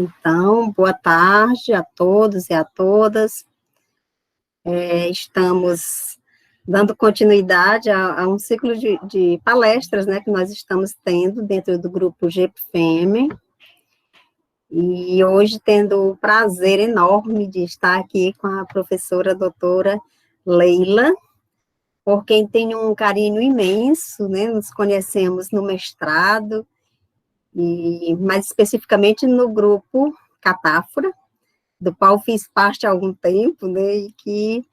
Então, boa tarde a todos e a todas. Estamos dando continuidade a um ciclo de palestras, né, que nós estamos tendo dentro do grupo GPFEM, e hoje tendo o prazer enorme de estar aqui com a professora doutora Leila, por quem tenho um carinho imenso, né, nos conhecemos no mestrado, e mais especificamente no grupo Catáfora, do qual fiz parte há algum tempo, né, e que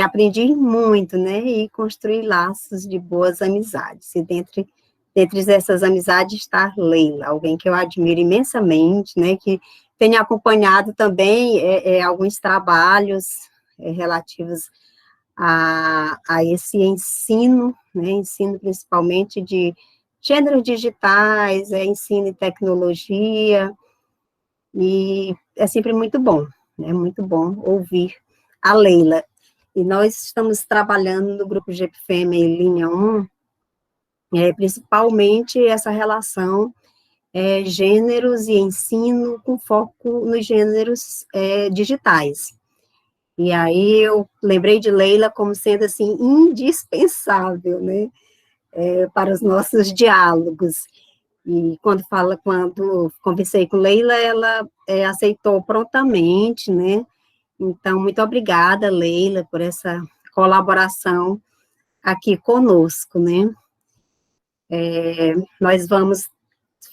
aprendi muito, né, e construí laços de boas amizades, e dentre essas amizades está Leila, alguém que eu admiro imensamente, né, que tenho acompanhado também alguns trabalhos relativos a esse ensino, né, ensino principalmente de gêneros digitais, ensino em tecnologia, e é sempre muito bom, né, muito bom ouvir a Leila. E nós estamos trabalhando no grupo GPFEM em linha 1, principalmente essa relação gêneros e ensino com foco nos gêneros digitais. E aí eu lembrei de Leila como sendo, assim, indispensável, né, para os nossos diálogos. E quando conversei com Leila, ela aceitou prontamente, né. Então, muito obrigada, Leila, por essa colaboração aqui conosco, né. Nós vamos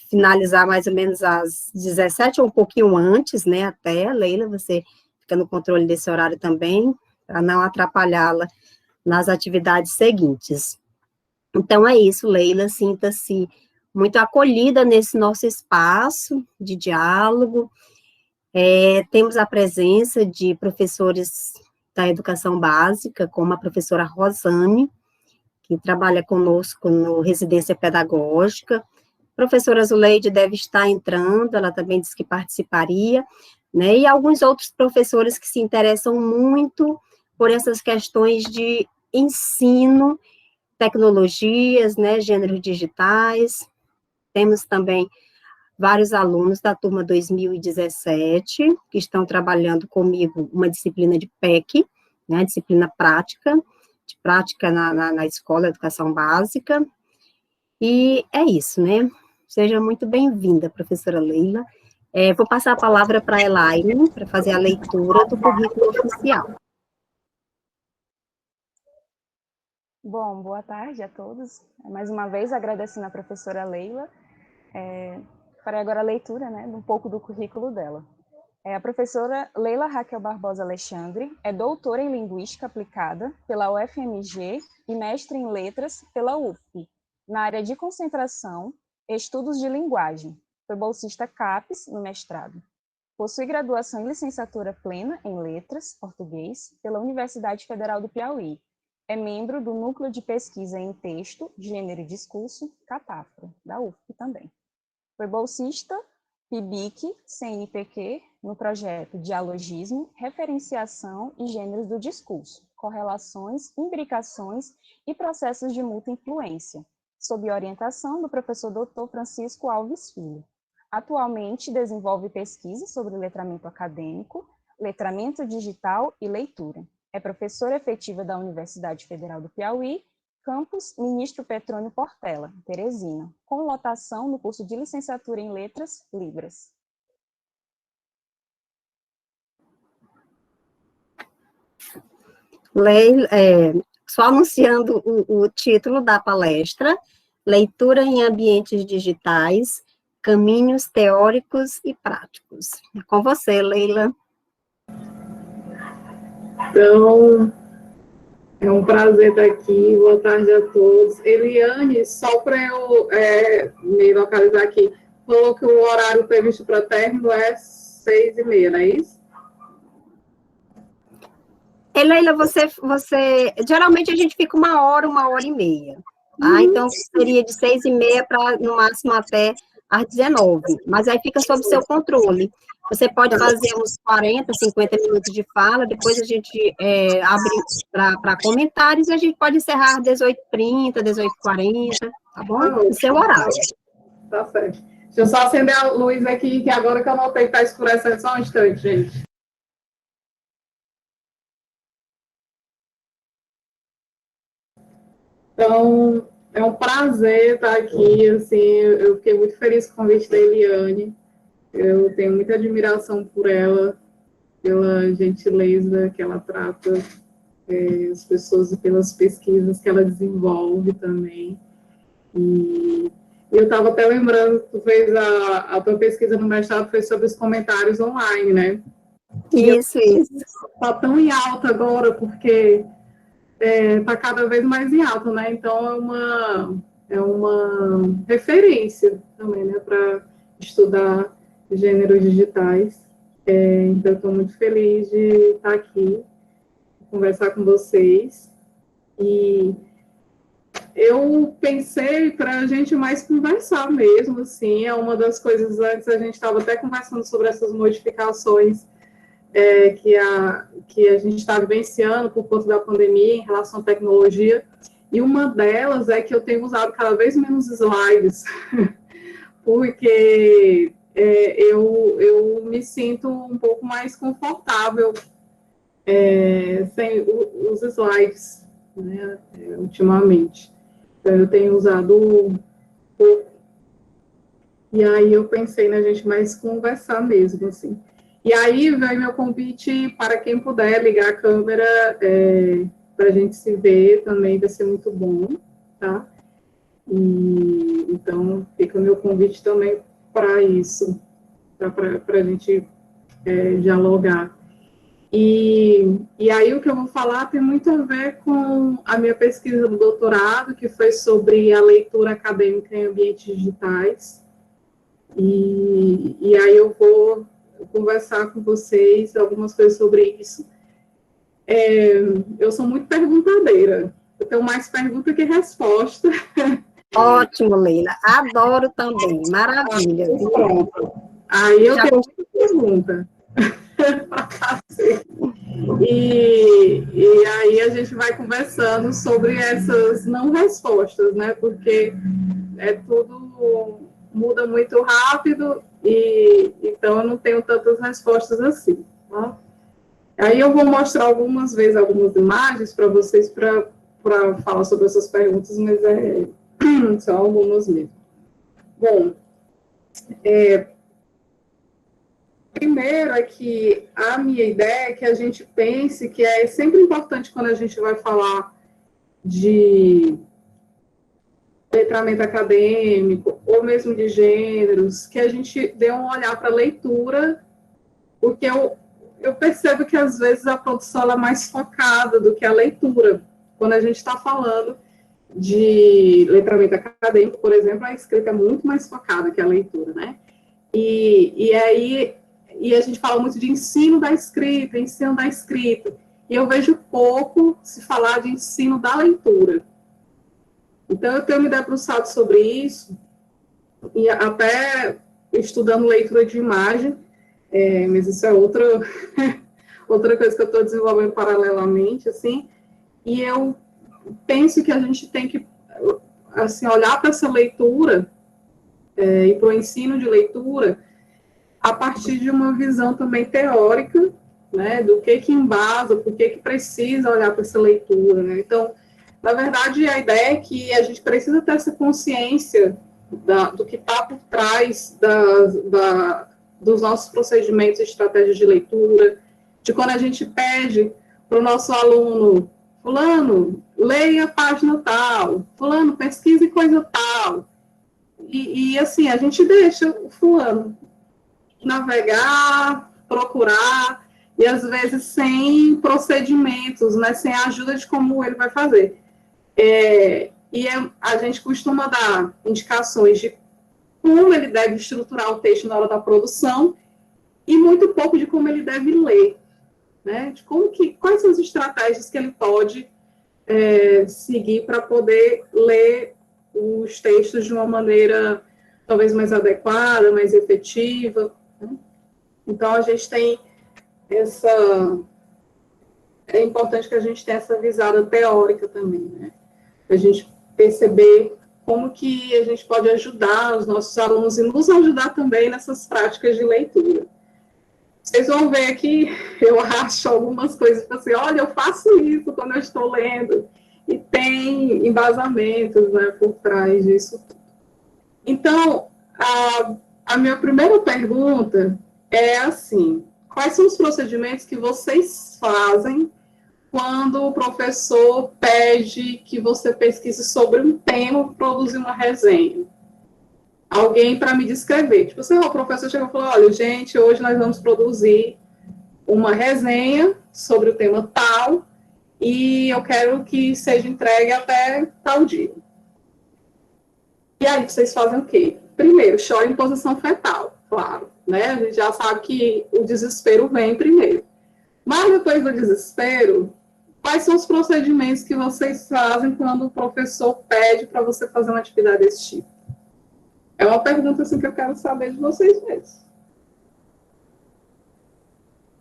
finalizar mais ou menos às 17, ou um pouquinho antes, né, até, Leila, você fica no controle desse horário também, para não atrapalhá-la nas atividades seguintes. Então, é isso, Leila, sinta-se muito acolhida nesse nosso espaço de diálogo. Temos a presença de professores da educação básica, como a professora Rosane, que trabalha conosco no Residência Pedagógica. A professora Zuleide deve estar entrando, ela também disse que participaria, né, e alguns outros professores que se interessam muito por essas questões de ensino, tecnologias, né, gêneros digitais. Temos também vários alunos da turma 2017, que estão trabalhando comigo uma disciplina de PEC, né, disciplina prática, de prática na escola, educação básica, e é isso, né? Seja muito bem-vinda, professora Leila. Vou passar a palavra para a Elaine, para fazer a leitura do currículo oficial. Bom, boa tarde a todos. Mais uma vez, agradecendo a professora Leila. Farei agora a leitura, né, um pouco do currículo dela. A professora Leila Raquel Barbosa Alexandre é doutora em Linguística Aplicada pela UFMG e mestre em Letras pela UFP, na área de concentração, Estudos de Linguagem. Foi bolsista CAPES no mestrado. Possui graduação em licenciatura plena em Letras, Português, pela Universidade Federal do Piauí. É membro do Núcleo de Pesquisa em Texto, Gênero e Discurso, Catáfora, da UFP também. Foi bolsista PIBIC, CNPq, no projeto Dialogismo, Referenciação e Gêneros do Discurso, Correlações, Imbricações e Processos de Mútua Influência, sob orientação do professor Dr. Francisco Alves Filho. Atualmente desenvolve pesquisa sobre letramento acadêmico, letramento digital e leitura. É professora efetiva da Universidade Federal do Piauí, Campus Ministro Petrônio Portela, Teresina, com lotação no curso de licenciatura em Letras, Libras. Leila, só anunciando o título da palestra, Leitura em Ambientes Digitais, Caminhos Teóricos e Práticos. É com você, Leila. Então, é um prazer estar aqui, boa tarde a todos. Eliane, só para eu me localizar aqui, falou que o horário previsto para término é 6h30, não é isso? Leila, geralmente a gente fica 1h, 1h30, tá? Então, seria de 6h30 para, no máximo, até às 19h, mas aí fica sob seu controle. Você pode fazer uns 40, 50 minutos de fala, depois a gente abre para comentários, e a gente pode encerrar às 18h30, 18h40, tá bom? No seu horário. Tá certo. Deixa eu só acender a luz aqui, que agora que eu notei que está escurecendo, só um instante, gente. Então, é um prazer estar aqui, assim, eu fiquei muito feliz com o convite da Eliane, eu tenho muita admiração por ela, pela gentileza que ela trata as pessoas e pelas pesquisas que ela desenvolve também. E eu estava até lembrando, tu fez a tua pesquisa no mestrado, foi sobre os comentários online, né? Isso. Está tão em alta agora, porque está cada vez mais em alta, né? Então, é uma referência também, né, para estudar gêneros digitais. Então, estou muito feliz de estar aqui, conversar com vocês. E eu pensei para a gente mais conversar mesmo, assim, é uma das coisas, antes a gente estava até conversando sobre essas modificações que a gente está vivenciando por conta da pandemia em relação à tecnologia, e uma delas é que eu tenho usado cada vez menos slides, porque eu me sinto um pouco mais confortável sem os slides, né, ultimamente. Então, eu tenho usado pouco. E aí eu pensei na gente mais conversar mesmo, assim. E aí veio meu convite para quem puder ligar a câmera para a gente se ver também, vai ser muito bom, tá? E, então, fica o meu convite também para isso, para a gente dialogar. E aí o que eu vou falar tem muito a ver com a minha pesquisa do doutorado, que foi sobre a leitura acadêmica em ambientes digitais. E aí eu vou conversar com vocês algumas coisas sobre isso. Eu sou muito perguntadeira, eu tenho mais pergunta que resposta. Ótimo, Leila. Adoro também. Maravilha. Pronto. Aí eu tenho muita pergunta para fazer. E aí a gente vai conversando sobre essas não respostas, né? Porque tudo muda muito rápido e então eu não tenho tantas respostas assim. Tá? Aí eu vou mostrar algumas vezes algumas imagens para vocês para falar sobre essas perguntas, mas são algumas mesmo. Bom, primeiro é que a minha ideia é que a gente pense que é sempre importante quando a gente vai falar de letramento acadêmico, ou mesmo de gêneros, que a gente dê um olhar para a leitura, porque eu percebo que, às vezes, a produção é mais focada do que a leitura. Quando a gente está falando de letramento acadêmico, por exemplo, a escrita é muito mais focada que a leitura, né? E a gente fala muito de ensino da escrita, e eu vejo pouco se falar de ensino da leitura. Então, eu tenho me debruçado sobre isso, e até estudando leitura de imagem, mas isso é outra coisa que eu estou desenvolvendo paralelamente, assim, e eu penso que a gente tem que assim, olhar para essa leitura e para o ensino de leitura a partir de uma visão também teórica, né, do que embasa, por que precisa olhar para essa leitura, né? Então, na verdade, a ideia é que a gente precisa ter essa consciência do que está por trás dos nossos procedimentos e estratégias de leitura, de quando a gente pede para o nosso aluno, fulano, leia a página tal, fulano, pesquise coisa tal, e assim, a gente deixa o fulano navegar, procurar, e às vezes sem procedimentos, né, sem a ajuda de como ele vai fazer. A gente costuma dar indicações de como ele deve estruturar o texto na hora da produção e muito pouco de como ele deve ler, né, de quais são as estratégias que ele pode seguir para poder ler os textos de uma maneira talvez mais adequada, mais efetiva. Então, a gente tem é importante que a gente tenha essa visada teórica também, né? A gente perceber como que a gente pode ajudar os nossos alunos e nos ajudar também nessas práticas de leitura. Vocês vão ver que eu acho algumas coisas assim, olha, eu faço isso quando eu estou lendo, e tem embasamentos, né, por trás disso. Então, a minha primeira pergunta é assim, quais são os procedimentos que vocês fazem quando o professor pede que você pesquise sobre um tema, produzir uma resenha? Alguém para me descrever. Tipo assim, o professor chegou e falou, olha, gente, hoje nós vamos produzir uma resenha sobre o tema tal, e eu quero que seja entregue até tal dia. E aí, vocês fazem o quê? Primeiro, chora em posição fetal, claro, né? A gente já sabe que o desespero vem primeiro. Mas depois do desespero, quais são os procedimentos que vocês fazem quando o professor pede para você fazer uma atividade desse tipo? É uma pergunta assim que eu quero saber de vocês mesmos.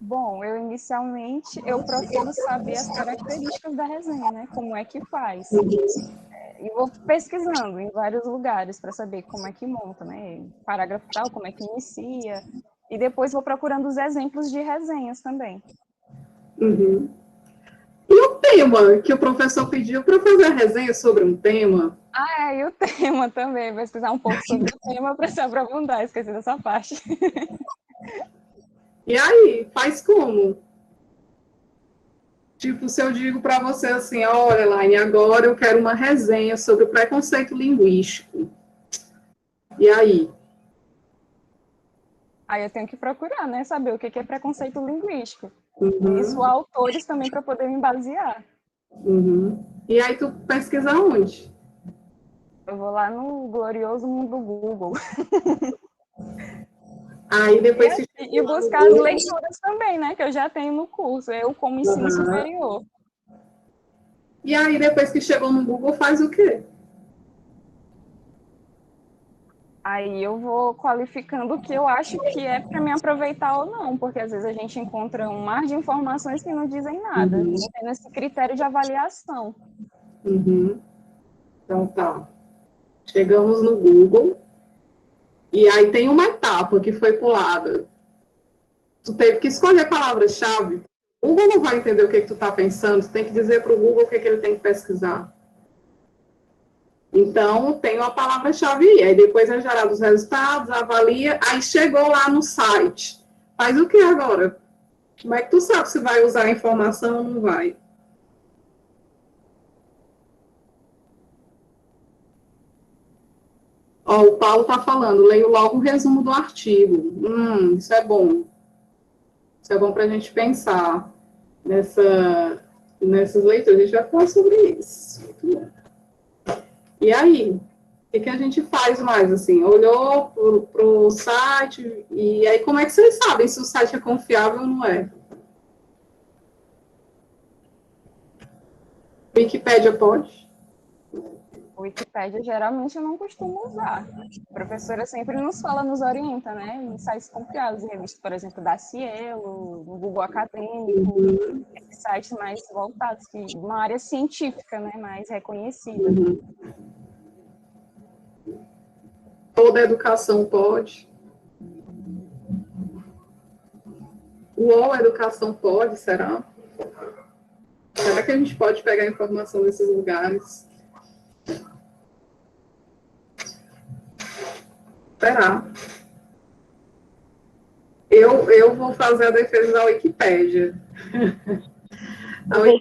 Bom, inicialmente eu procuro saber as características da resenha, né? Como é que faz. E vou pesquisando em vários lugares para saber como é que monta, né? Parágrafo tal, como é que inicia. E depois vou procurando os exemplos de resenhas também. Uhum. E o tema que o professor pediu para fazer a resenha sobre um tema? E o tema também, pesquisar um pouco sobre o tema para se aprofundar, esqueci dessa parte. E aí, faz como? Tipo, se eu digo para você assim, olha, Elaine, agora eu quero uma resenha sobre o preconceito linguístico. E aí? Aí eu tenho que procurar, né? Saber o que é preconceito linguístico. Uhum. Isso, autores também para poder me basear. Uhum. E aí tu pesquisa onde? Eu vou lá no glorioso mundo do Google. Aí depois E buscar as leituras também, né? Que eu já tenho no curso, eu como ensino superior. E aí depois que chegou no Google, faz o quê? Aí eu vou qualificando o que eu acho que é para me aproveitar ou não, porque às vezes a gente encontra um mar de informações que não dizem nada, não tem esse critério de avaliação. Uhum. Então tá. Chegamos no Google, e aí tem uma etapa que foi pulada. Tu teve que escolher palavras-chave. O Google não vai entender o que tu está pensando, tu tem que dizer para o Google o que ele tem que pesquisar. Então, tem uma palavra-chave aí depois é gerado os resultados, avalia, aí chegou lá no site. Faz o que agora? Como é que tu sabe se vai usar a informação ou não vai? Ó, o Paulo está falando, leio logo o resumo do artigo. Isso é bom. Isso é bom para a gente pensar nessas leituras. A gente vai falar sobre isso. Muito bom. E aí, o que a gente faz mais, assim? Olhou para o site, e aí como é que vocês sabem se o site é confiável ou não é? Wikipédia pode? O Wikipédia geralmente eu não costumo usar. A professora sempre nos fala, nos orienta, né? Em sites confiáveis, em revistas, por exemplo, da Cielo, no Google Acadêmico, esses sites mais voltados, que uma área científica, né? Mais reconhecida. Toda educação pode? O UOL Educação pode, será? Será que a gente pode pegar informação nesses lugares? Será? Eu vou fazer a defesa da Wikipédia. Oi.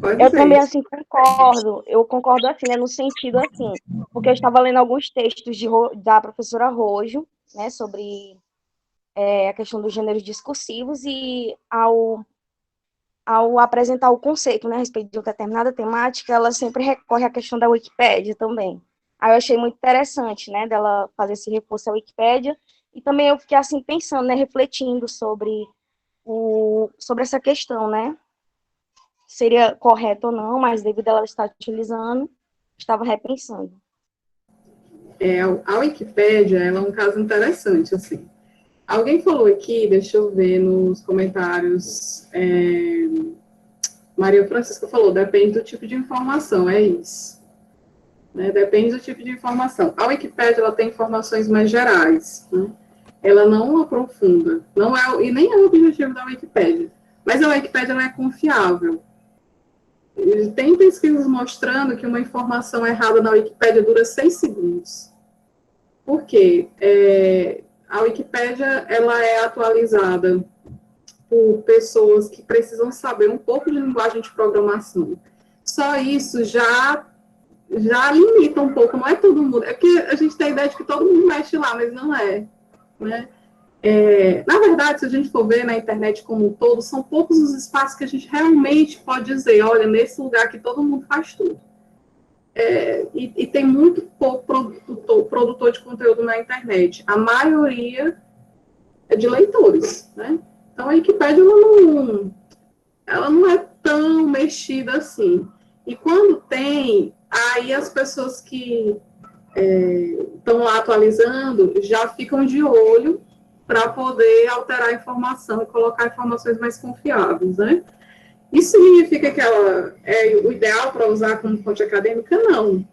Pode Eu dizer. também, assim, concordo. Eu concordo, assim, né, no sentido, assim, porque eu estava lendo alguns textos da professora Rojo, né, sobre a questão dos gêneros discursivos, e ao apresentar o conceito, né, a respeito de uma determinada temática, ela sempre recorre à questão da Wikipédia também. Aí eu achei muito interessante, né, dela fazer esse reforço à Wikipédia, e também eu fiquei, assim, pensando, né, refletindo sobre essa questão, né, seria correto ou não, mas devido a ela estar utilizando, estava repensando. A Wikipédia ela é um caso interessante, assim. Alguém falou aqui, deixa eu ver nos comentários, Maria Francisca falou, depende do tipo de informação, é isso. né? Depende do tipo de informação. A Wikipédia, ela tem informações mais gerais, né? Ela não aprofunda, não é, e nem é o objetivo da Wikipédia. Mas a Wikipédia, ela é confiável. Tem pesquisas mostrando que uma informação errada na Wikipédia dura 6 segundos. Por quê? A Wikipédia, ela é atualizada por pessoas que precisam saber um pouco de linguagem de programação. Só isso já limita um pouco, não é todo mundo. É que a gente tem a ideia de que todo mundo mexe lá, mas não é, né? Na verdade, se a gente for ver na internet como um todo, são poucos os espaços que a gente realmente pode dizer, olha, nesse lugar que todo mundo faz tudo. E tem muito pouco produtor de conteúdo na internet. A maioria é de leitores, né? Então, a Wikipédia, ela não é tão mexida assim. E quando tem, aí as pessoas que estão lá atualizando já ficam de olho para poder alterar a informação e colocar informações mais confiáveis, né? Isso significa que ela é o ideal para usar como fonte acadêmica? Não.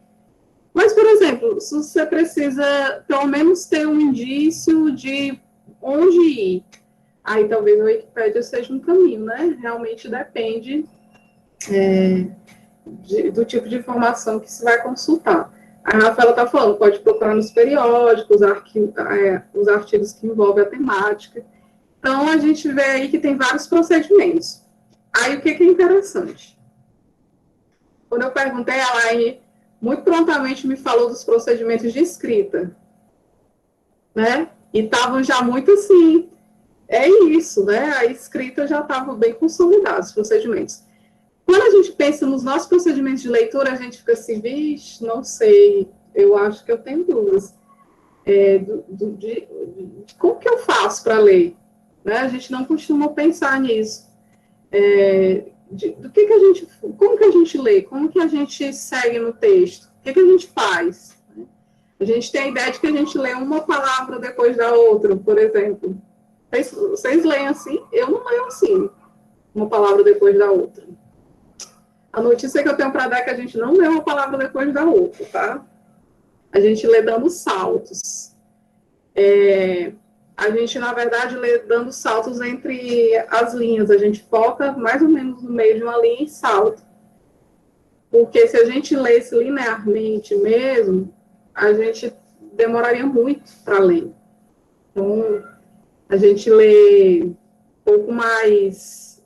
Mas, por exemplo, se você precisa, pelo menos, ter um indício de onde ir, aí talvez a Wikipédia seja um caminho, né? Realmente depende do tipo de informação que se vai consultar. A Rafaela está falando, pode procurar nos periódicos, os artigos que envolvem a temática. Então, a gente vê aí que tem vários procedimentos. Aí, o que é interessante? Quando eu perguntei, a Laine muito prontamente me falou dos procedimentos de escrita, né? E estavam já muito assim, é isso, né? A escrita já estava bem consolidada, os procedimentos. Quando a gente pensa nos nossos procedimentos de leitura, a gente fica assim, vixe, não sei, eu acho que eu tenho dúvidas. Como que eu faço para ler? Né? A gente não costuma pensar nisso. Como que a gente lê? Como que a gente segue no texto? O que a gente faz? A gente tem a ideia de que a gente lê uma palavra depois da outra, por exemplo. Vocês leem assim? Eu não leio assim, uma palavra depois da outra. A notícia que eu tenho para dar é que a gente não lê uma palavra depois da outra, tá? A gente lê dando saltos. A gente, na verdade, lê dando saltos entre as linhas. A gente foca mais ou menos no meio de uma linha e salta. Porque se a gente lesse linearmente mesmo, a gente demoraria muito para ler. Então, a gente lê um pouco mais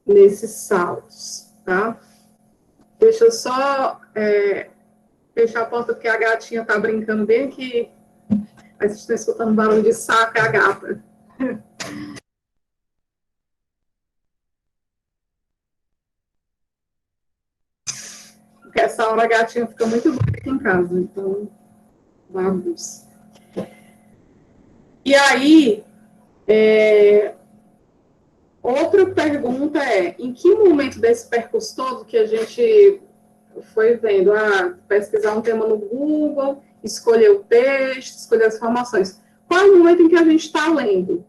nesses saltos, tá? Deixa eu só fechar a porta, porque a gatinha tá brincando bem aqui. Aí vocês estão escutando barulho de saco, é a gata. Porque essa hora a gatinha fica muito doida aqui em casa, então, bagunça. E aí, outra pergunta em que momento desse percurso todo que a gente foi vendo, pesquisar um tema no Google, escolher o texto, escolher as informações. Qual é o momento em que a gente está lendo?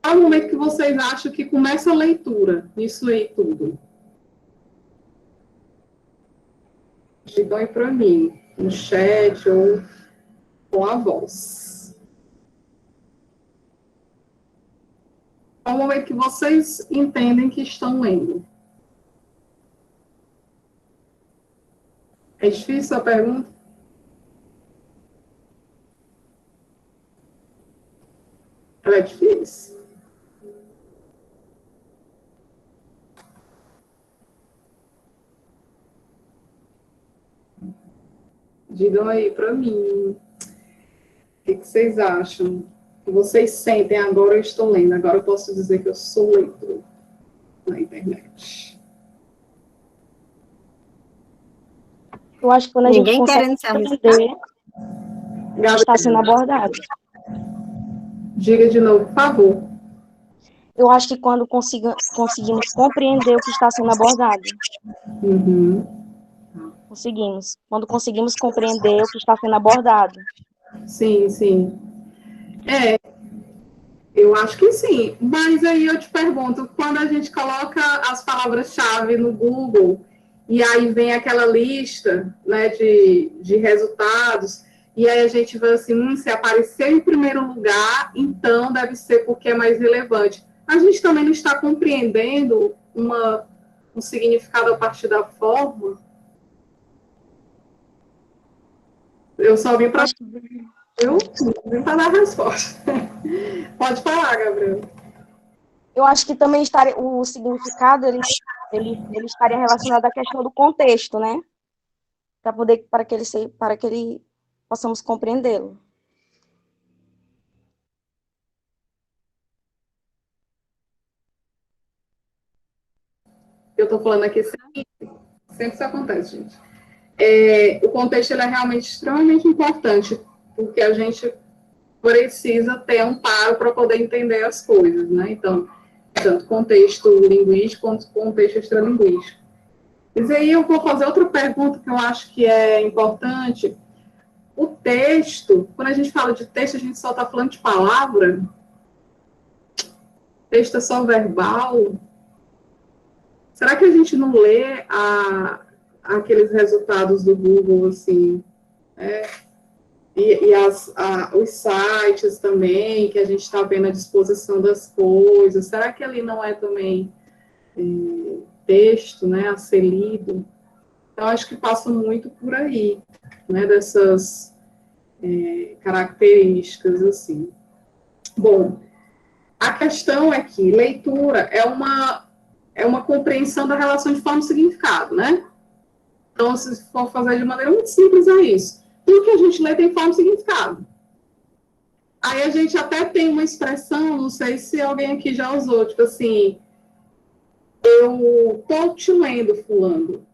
Qual é o momento que vocês acham que começa a leitura, nisso aí tudo? Digam aí para mim, no chat ou com a voz. Qual é o momento que vocês entendem que estão lendo? É difícil a pergunta? Ela é difícil? Digam aí para mim. O que vocês acham? O que vocês sentem? Agora eu estou lendo. Agora eu posso dizer que eu sou leitor na internet. Eu acho que quando a gente consegue entender, está sendo abordado. Diga de novo, por favor. Eu acho que quando conseguimos compreender o que está sendo abordado. Conseguimos. Quando conseguimos compreender o que está sendo abordado. Sim, sim. Eu acho que sim. Mas aí eu te pergunto, quando a gente coloca as palavras-chave no Google e aí vem aquela lista, né, de resultados, e aí a gente vê assim, se apareceu em primeiro lugar, então deve ser porque é mais relevante. A gente também não está compreendendo um significado a partir da forma. Eu só vim para dar a resposta. Pode falar, Gabriel. Eu acho que também o significado ele estaria relacionado à questão do contexto, né? Para que ele possamos compreendê-lo. Eu estou falando aqui sempre isso acontece, gente. O contexto ele é realmente extremamente importante, porque a gente precisa ter um paro para poder entender as coisas, né? Então, tanto contexto linguístico quanto contexto extralinguístico. Mas aí eu vou fazer outra pergunta que eu acho que é importante. O texto, quando a gente fala de texto, a gente só está falando de palavra? Texto é só verbal? Será que a gente não lê aqueles resultados do Google, assim, e os sites também, que a gente está vendo a disposição das coisas, será que ali não é também texto, né, a ser lido? Então, acho que passa muito por aí, né, dessas características, assim. Bom, a questão é que leitura é uma compreensão da relação de forma e significado, né? Então, se for fazer de maneira muito simples, é isso. Tudo que a gente lê tem forma e significado. Aí a gente até tem uma expressão, não sei se alguém aqui já usou, tipo assim, eu tô te lendo, fulano,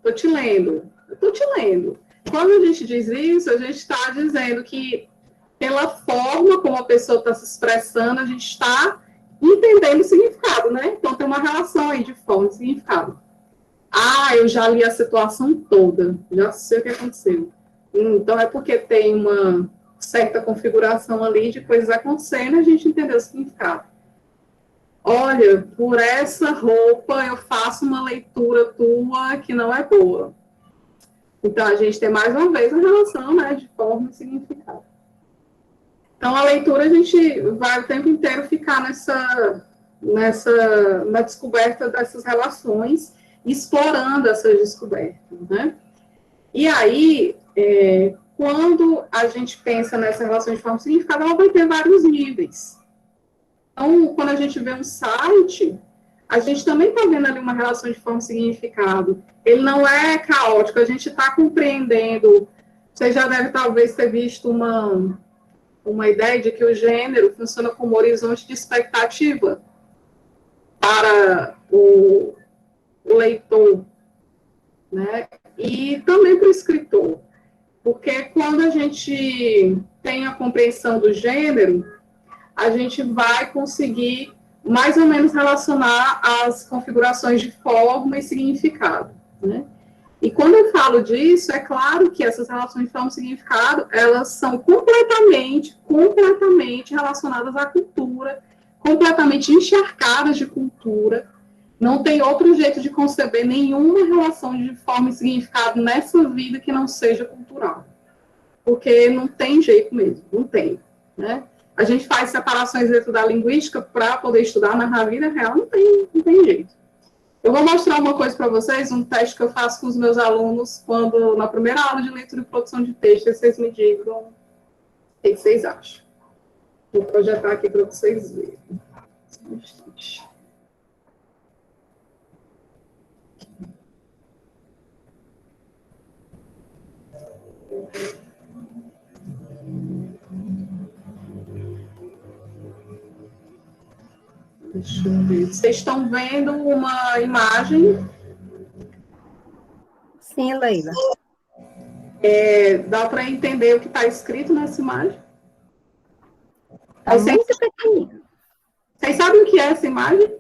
tô te lendo, eu tô te lendo. Quando a gente diz isso, a gente está dizendo que pela forma como a pessoa está se expressando, a gente está entendendo o significado, né? Então tem uma relação aí de forma e significado. Eu já li a situação toda, já sei o que aconteceu. Então é porque tem uma certa configuração ali de coisas acontecendo, a gente entendeu o significado. Olha, por essa roupa eu faço uma leitura tua que não é boa. Então a gente tem mais uma vez a relação, né, de forma e significado. Então a leitura a gente vai o tempo inteiro ficar na descoberta dessas relações, explorando essas descobertas, né? E aí, quando a gente pensa nessa relação de forma e significado, ela vai ter vários níveis. Então, quando a gente vê um site, a gente também está vendo ali uma relação de forma e significado. Ele não é caótico, a gente está compreendendo. Você já deve talvez ter visto uma ideia de que o gênero funciona como horizonte de expectativa para o leitor, né? E também para o escritor. Porque quando a gente tem a compreensão do gênero, a gente vai conseguir mais ou menos relacionar as configurações de forma e significado, né? E quando eu falo disso, é claro que essas relações de forma e significado, elas são completamente relacionadas à cultura, completamente encharcadas de cultura. Não tem outro jeito de conceber nenhuma relação de forma e significado nessa vida que não seja cultural. Porque não tem jeito mesmo, não tem, né? A gente faz separações dentro da linguística para poder estudar, mas na vida real não tem jeito. Eu vou mostrar uma coisa para vocês, um teste que eu faço com os meus alunos quando, na primeira aula de leitura e produção de texto, vocês me digam o que vocês acham. Vou projetar aqui para vocês verem. Um instante. Deixa eu ver. Vocês estão vendo uma imagem? Sim, Leila. Dá para entender o que está escrito nessa imagem? Está muito pequenininho. Vocês sabem o que é essa imagem?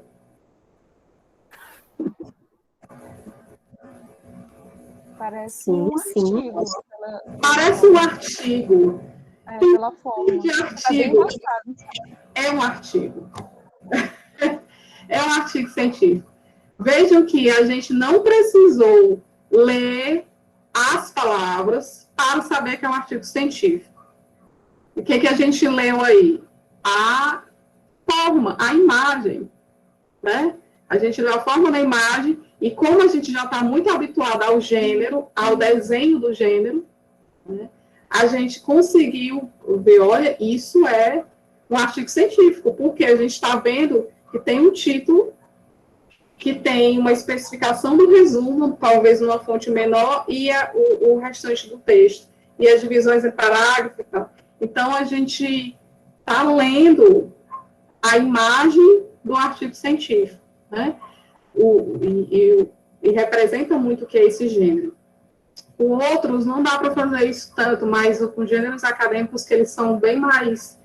Parece Sim, um sim. artigo. Parece um artigo. Pela forma. De artigo. É um artigo. É um artigo científico. Vejam que a gente não precisou ler as palavras para saber que é um artigo científico. O que a gente leu aí? A forma, a imagem, né? A gente leu a forma da imagem, e como a gente já está muito habituado ao gênero, ao desenho do gênero, né? A gente conseguiu ver, olha, isso é um artigo científico, porque a gente está vendo que tem um título, que tem uma especificação do resumo, talvez numa fonte menor, e o restante do texto, e as divisões em parágrafo e tal. Então, a gente está lendo a imagem do artigo científico, né? E representa muito o que é esse gênero. Com outros, não dá para fazer isso tanto, mas com gêneros acadêmicos que eles são bem mais...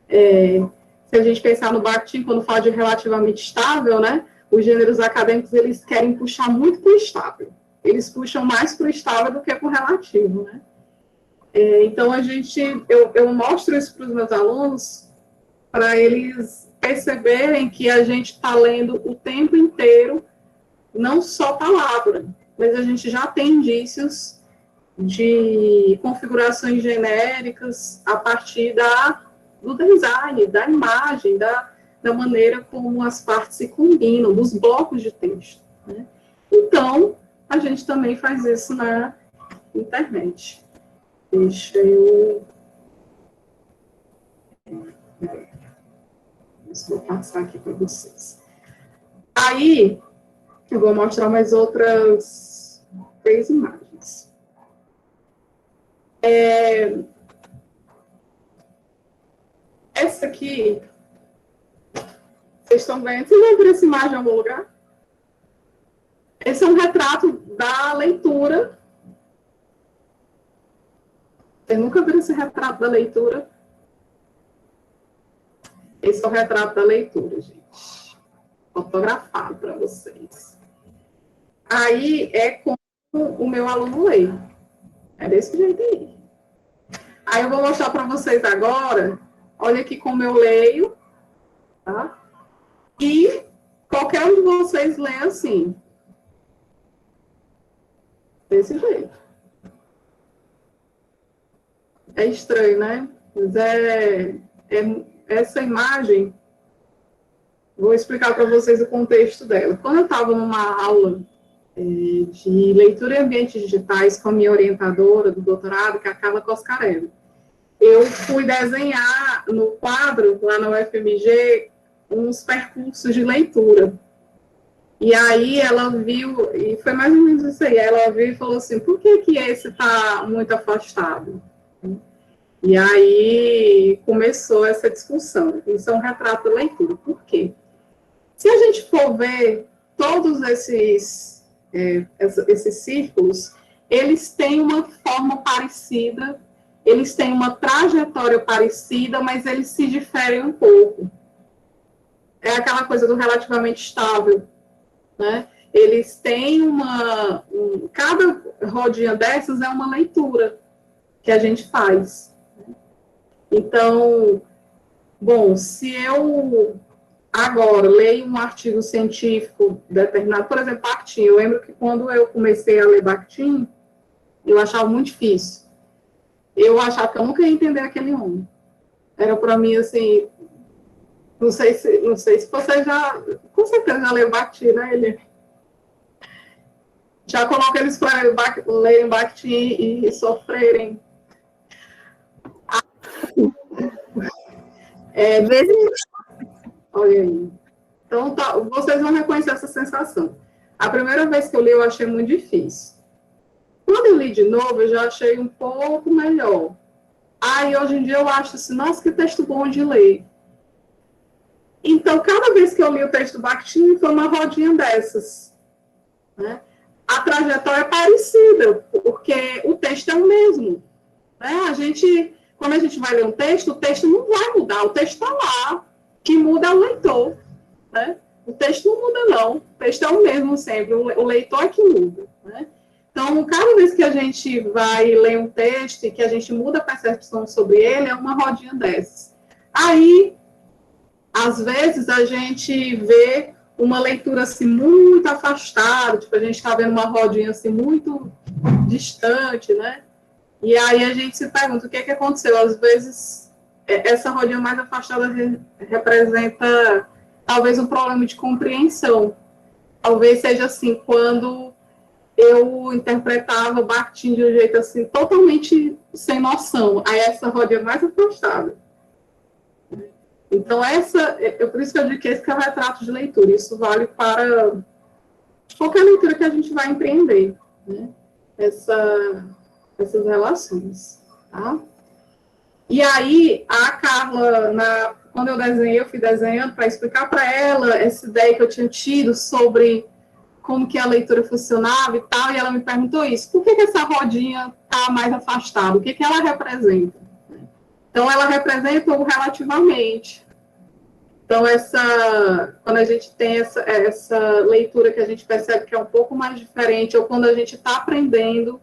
se a gente pensar no Bakhtin, quando fala de relativamente estável, né? Os gêneros acadêmicos, eles querem puxar muito para o estável. Eles puxam mais para o estável do que para o relativo, né? Então, eu mostro isso para os meus alunos, para eles perceberem que a gente está lendo o tempo inteiro, não só palavra, mas a gente já tem indícios de configurações genéricas a partir do design, da imagem, da maneira como as partes se combinam, dos blocos de texto, né? Então, a gente também faz isso na internet. Deixa eu... Vou passar aqui para vocês. Aí, eu vou mostrar mais outras 3 imagens. Essa aqui, vocês estão vendo? Vocês vão ver essa imagem em algum lugar? Esse é um retrato da leitura. Vocês nunca viram esse retrato da leitura? Esse é o retrato da leitura, gente. Fotografado para vocês. Aí é como o meu aluno lê. É desse jeito aí. Aí eu vou mostrar para vocês agora. Olha aqui como eu leio. Tá? E qualquer um de vocês lê assim. Desse jeito. É estranho, né? Mas essa imagem, vou explicar para vocês o contexto dela. Quando eu estava numa aula de leitura em ambientes digitais com a minha orientadora do doutorado, que é a Carla Coscarelli, eu fui desenhar no quadro, lá na UFMG, uns percursos de leitura. E aí ela viu, e foi mais ou menos isso aí, ela viu e falou assim, por que esse está muito afastado? E aí começou essa discussão. Isso é um retrato da leitura. Por quê? Se a gente for ver todos esses círculos, eles têm uma forma parecida, eles têm uma trajetória parecida, mas eles se diferem um pouco. É aquela coisa do relativamente estável, né? Eles têm cada rodinha dessas é uma leitura que a gente faz. Então, bom, se eu agora leio um artigo científico determinado, por exemplo, Bakhtin, eu lembro que quando eu comecei a ler Bakhtin, eu achava muito difícil. Eu achava que eu nunca ia entender aquele homem. Era para mim, assim, não sei se você já, com certeza já leu Bakhtin, né, ele? Já coloquei eles para lerem Bakhtin e sofrerem. Olha aí. Então, vocês vão reconhecer essa sensação. A primeira vez que eu li, eu achei muito difícil. Quando eu li de novo, eu já achei um pouco melhor. Aí, hoje em dia, eu acho assim, nossa, que texto bom de ler. Então, cada vez que eu li o texto do Bakhtin, foi uma rodinha dessas, né? A trajetória é parecida, porque o texto é o mesmo, né? Quando a gente vai ler um texto, o texto não vai mudar, o texto está lá, que muda é o leitor, né? O texto não muda, não, o texto é o mesmo sempre, o leitor é que muda, né? Então, cada vez que a gente vai ler um texto e que a gente muda a percepção sobre ele, é uma rodinha dessas. Aí, às vezes, a gente vê uma leitura assim muito afastada, tipo, a gente está vendo uma rodinha assim muito distante, né? E aí a gente se pergunta o que é que aconteceu. Às vezes, essa rodinha mais afastada representa talvez um problema de compreensão. Talvez seja assim, quando eu interpretava Bakhtin de um jeito assim, totalmente sem noção. Aí essa rodinha mais afastada. Então, por isso que eu digo que esse é o retrato de leitura. Isso vale para qualquer leitura que a gente vai empreender, né? Essas relações, tá? E aí, a Carla, quando eu fui desenhando para explicar para ela essa ideia que eu tinha tido sobre como que a leitura funcionava e tal, e ela me perguntou isso, por que essa rodinha está mais afastada? O que ela representa? Então, ela representa o relativamente. Então, quando a gente tem essa leitura que a gente percebe que é um pouco mais diferente, ou quando a gente está aprendendo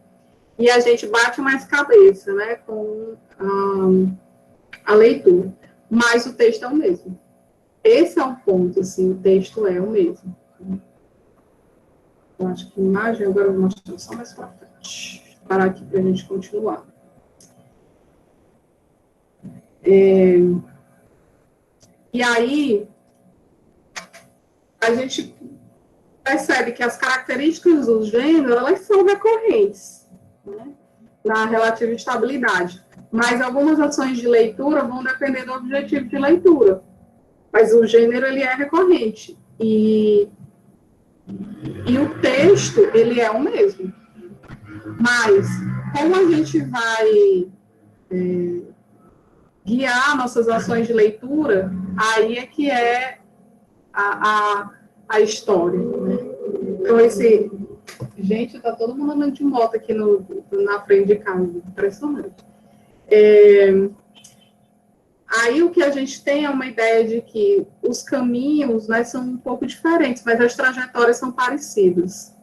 e a gente bate mais cabeça, né, com a leitura. Mas o texto é o mesmo. Esse é um ponto, assim, o texto é o mesmo. Eu acho que a imagem, agora eu vou mostrar só mais para frente. Vou parar aqui para a gente continuar. E aí, a gente percebe que as características do gênero, elas são recorrentes, né, na relativa estabilidade. Mas algumas ações de leitura vão depender do objetivo de leitura. Mas o gênero, ele é recorrente. E o texto, ele é o mesmo. Mas, como a gente vai guiar nossas ações de leitura, aí é que é a história, né? Então, gente, tá todo mundo andando de moto aqui na frente de casa, impressionante. Aí o que a gente tem é uma ideia de que os caminhos, né, são um pouco diferentes, mas as trajetórias são parecidas.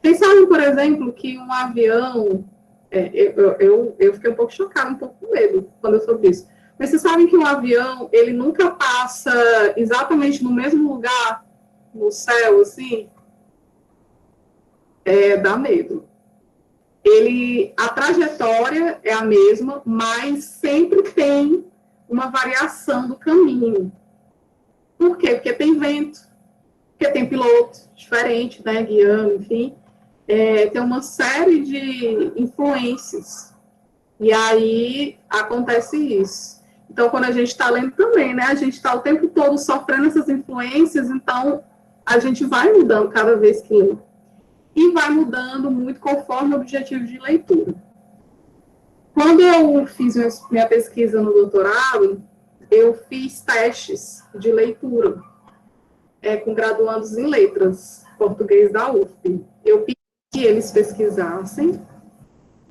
Vocês sabem, por exemplo, que um avião... eu fiquei um pouco chocada, um pouco com medo quando eu soube isso. Mas vocês sabem que um avião, ele nunca passa exatamente no mesmo lugar no céu, assim? Dá medo. A trajetória é a mesma, mas sempre tem uma variação do caminho. Por quê? Porque tem vento, porque tem piloto diferente, né, guiando, enfim. Tem uma série de influências. E aí acontece isso. Então, quando a gente está lendo também, né, a gente está o tempo todo sofrendo essas influências, então a gente vai mudando cada vez que lê. E vai mudando muito conforme o objetivo de leitura. Quando eu fiz minha pesquisa no doutorado, eu fiz testes de leitura com graduandos em letras, português da UFP. Eu pedi que eles pesquisassem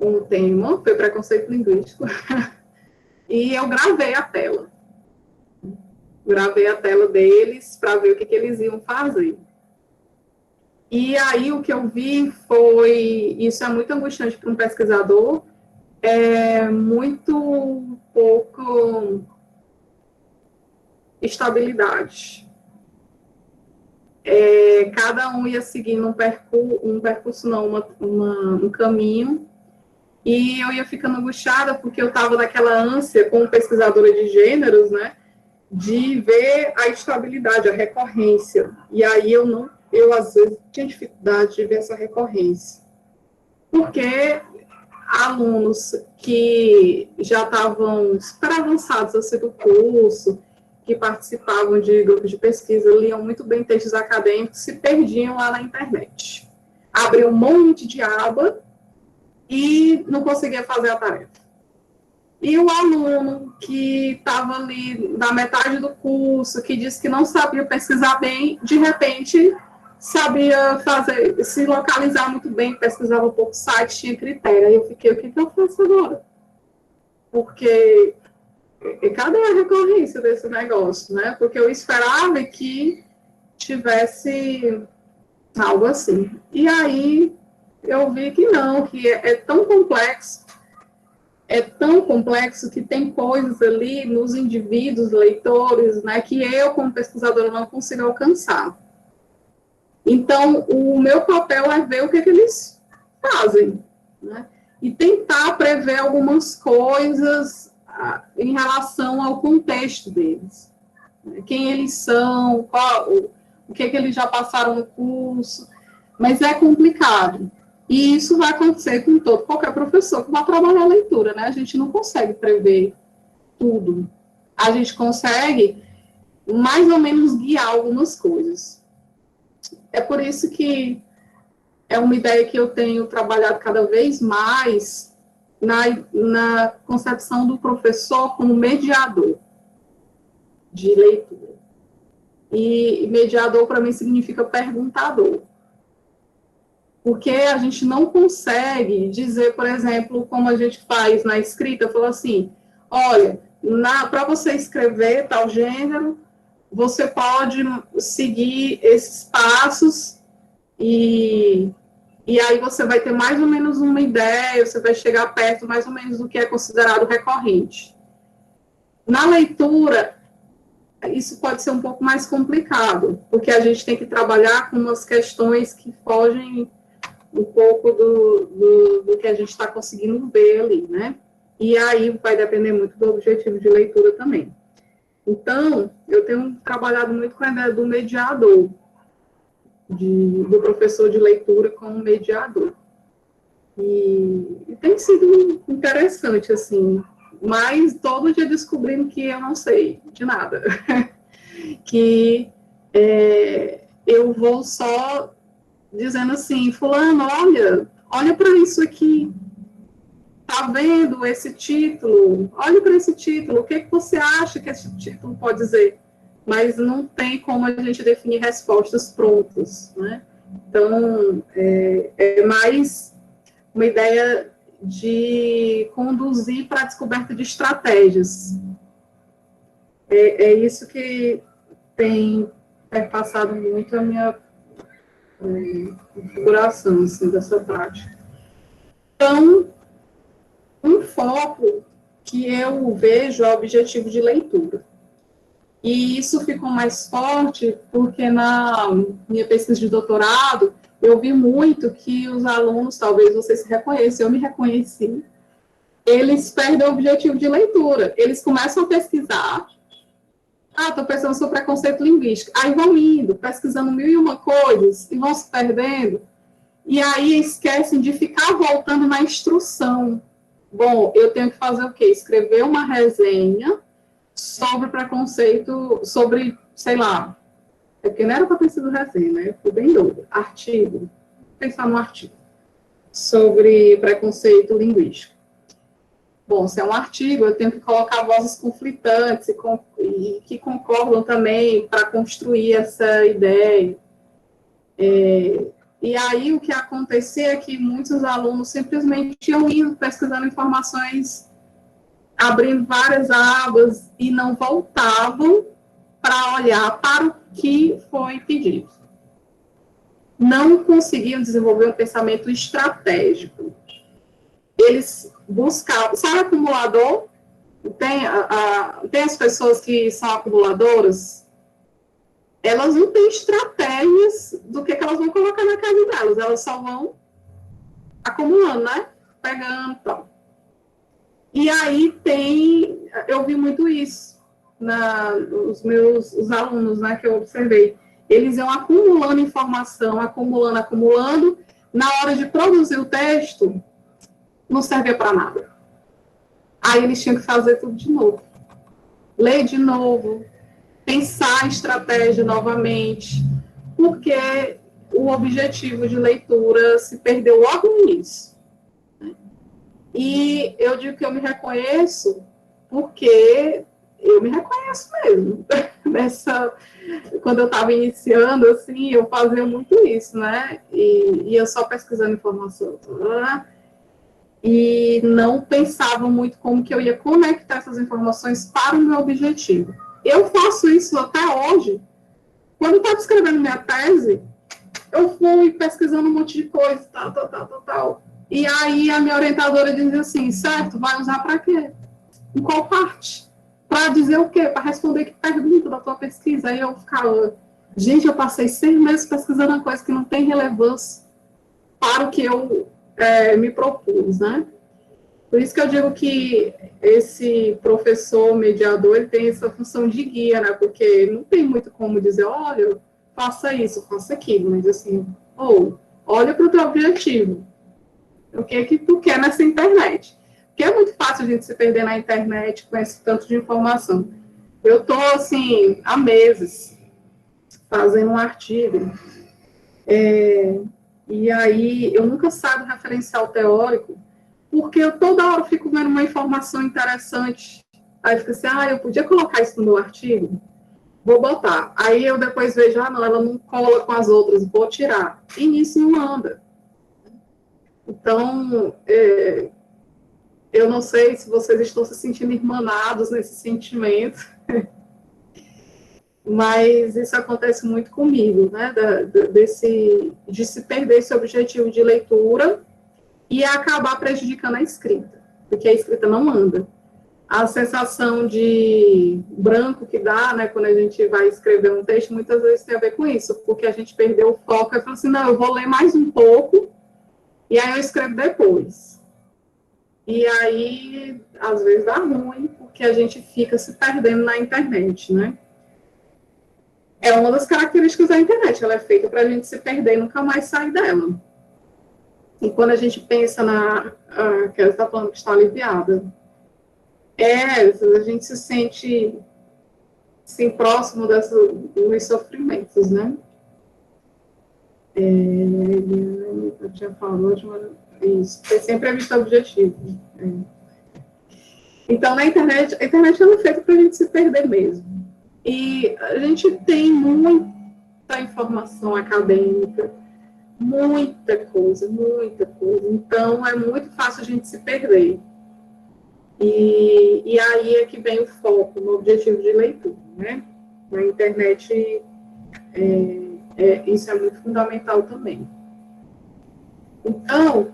um tema, foi preconceito linguístico, e eu gravei a tela. Gravei a tela deles para ver o que eles iam fazer. E aí o que eu vi foi, isso é muito angustiante para um pesquisador, muito pouco estabilidade. Cada um ia seguindo um caminho, e eu ia ficando angustiada porque eu estava naquela ânsia, como pesquisadora de gêneros, né, de ver a estabilidade, a recorrência. E aí eu às vezes tinha dificuldade de ver essa recorrência. Porque alunos que já estavam super avançados assim do curso, que participavam de grupos de pesquisa, liam muito bem textos acadêmicos, se perdiam lá na internet. Abriam um monte de aba e não conseguia fazer a tarefa. E o aluno que estava ali na metade do curso, que disse que não sabia pesquisar bem, de repente sabia se localizar muito bem, pesquisava um pouco site, tinha critério. Aí eu fiquei, o que eu faço agora? Porque cadê a recorrência desse negócio, né? Porque eu esperava que tivesse algo assim. E aí eu vi que não, que é tão complexo que tem coisas ali nos indivíduos, leitores, né, que eu, como pesquisadora, não consigo alcançar. Então, o meu papel é ver o que eles fazem, né? E tentar prever algumas coisas em relação ao contexto deles. Quem eles são, o que eles já passaram no curso, mas é complicado. E isso vai acontecer com qualquer professor que vai trabalhar a leitura, né? A gente não consegue prever tudo. A gente consegue mais ou menos guiar algumas coisas. É por isso que é uma ideia que eu tenho trabalhado cada vez mais na concepção do professor como mediador de leitura. E mediador, para mim, significa perguntador. Porque a gente não consegue dizer, por exemplo, como a gente faz na escrita, falou assim, olha, para você escrever tal gênero, você pode seguir esses passos e aí você vai ter mais ou menos uma ideia, você vai chegar perto mais ou menos do que é considerado recorrente. Na leitura, isso pode ser um pouco mais complicado, porque a gente tem que trabalhar com umas questões que fogem um pouco do que a gente está conseguindo ver ali, né? E aí vai depender muito do objetivo de leitura também. Então, eu tenho trabalhado muito com a ideia do mediador, do professor de leitura como mediador. E tem sido interessante, assim, mas todo dia descobrindo que eu não sei de nada. Que eu vou só dizendo assim, fulano, olha para isso aqui, tá vendo esse título? Olha para esse título, o que você acha que esse título pode dizer? Mas não tem como a gente definir respostas prontas, né? Então, é mais uma ideia de conduzir para a descoberta de estratégias. É isso que tem perpassado muito a minha configuração, assim, dessa prática. Então, um foco que eu vejo é o objetivo de leitura. E isso ficou mais forte porque na minha pesquisa de doutorado, eu vi muito que os alunos, talvez vocês se reconheçam, eu me reconheci, eles perdem o objetivo de leitura. Eles começam a pesquisar, estou pensando sobre preconceito linguístico, aí vão indo, pesquisando 1001 coisas, e vão se perdendo, e aí esquecem de ficar voltando na instrução. Bom, eu tenho que fazer o quê? Escrever uma resenha sobre preconceito, sobre, sei lá, é porque não era para ter sido resenha, né? Eu fui bem doida. Artigo, vou pensar no artigo, sobre preconceito linguístico. Bom, se é um artigo, eu tenho que colocar vozes conflitantes e que concordam também para construir essa ideia. E aí o que acontecia é que muitos alunos simplesmente iam indo pesquisando informações, abrindo várias abas e não voltavam para olhar para o que foi pedido. Não conseguiam desenvolver um pensamento estratégico. Eles buscavam, sabe acumulador? Tem as pessoas que são acumuladoras, elas não têm estratégias do que elas vão colocar na casa delas, elas só vão acumulando, né? Pegando e tal. E aí eu vi muito isso os alunos, né, que eu observei. Eles iam acumulando informação, acumulando. Na hora de produzir o texto, não servia para nada. Aí eles tinham que fazer tudo de novo. Ler de novo, pensar em estratégia novamente, porque o objetivo de leitura se perdeu logo no início. E eu digo que eu me reconheço porque eu me reconheço mesmo. Quando eu estava iniciando, assim, eu fazia muito isso, né? E eu só pesquisando informação. E não pensava muito como que eu ia conectar essas informações para o meu objetivo. Eu faço isso até hoje. Quando eu estava escrevendo minha tese, eu fui pesquisando um monte de coisa, tal. E aí a minha orientadora dizia assim, certo, vai usar para quê? Em qual parte? Para dizer o quê? Para responder que pergunta da tua pesquisa. Aí eu ficava, Gente, eu passei 6 meses pesquisando uma coisa que não tem relevância para o que eu me propus, né? Por isso que eu digo que esse professor mediador, ele tem essa função de guia, né? Porque não tem muito como dizer, olha, faça isso, faça aquilo, mas assim, olha para o teu objetivo. O que é que tu quer nessa internet? Porque é muito fácil a gente se perder na internet com esse tanto de informação. Eu estou, assim, há meses fazendo um artigo, e aí eu nunca saio do referencial teórico, porque eu toda hora fico vendo uma informação interessante, aí fica assim, eu podia colocar isso no meu artigo? Vou botar. Aí eu depois vejo, não, ela não cola com as outras, vou tirar. E nisso não anda. Então, eu não sei se vocês estão se sentindo irmanados nesse sentimento, mas isso acontece muito comigo, né, de se perder esse objetivo de leitura e acabar prejudicando a escrita, porque a escrita não anda. A sensação de branco que dá, né, quando a gente vai escrever um texto, muitas vezes tem a ver com isso, porque a gente perdeu o foco e fala assim, não, eu vou ler mais um pouco, e aí eu escrevo depois. E aí, às vezes dá ruim, porque a gente fica se perdendo na internet, né? É uma das características da internet, ela é feita para a gente se perder e nunca mais sair dela. E quando a gente pensa que ela está falando que está aliviada, a gente se sente, assim, próximo dos sofrimentos, né? Eu tinha falado, isso, ter sempre a vista objetivo. Então, a internet ela é feita para a gente se perder mesmo. E a gente tem muita informação acadêmica, muita coisa. Então, é muito fácil a gente se perder. E aí é que vem o foco no objetivo de leitura, né? Na internet, isso é muito fundamental também. Então,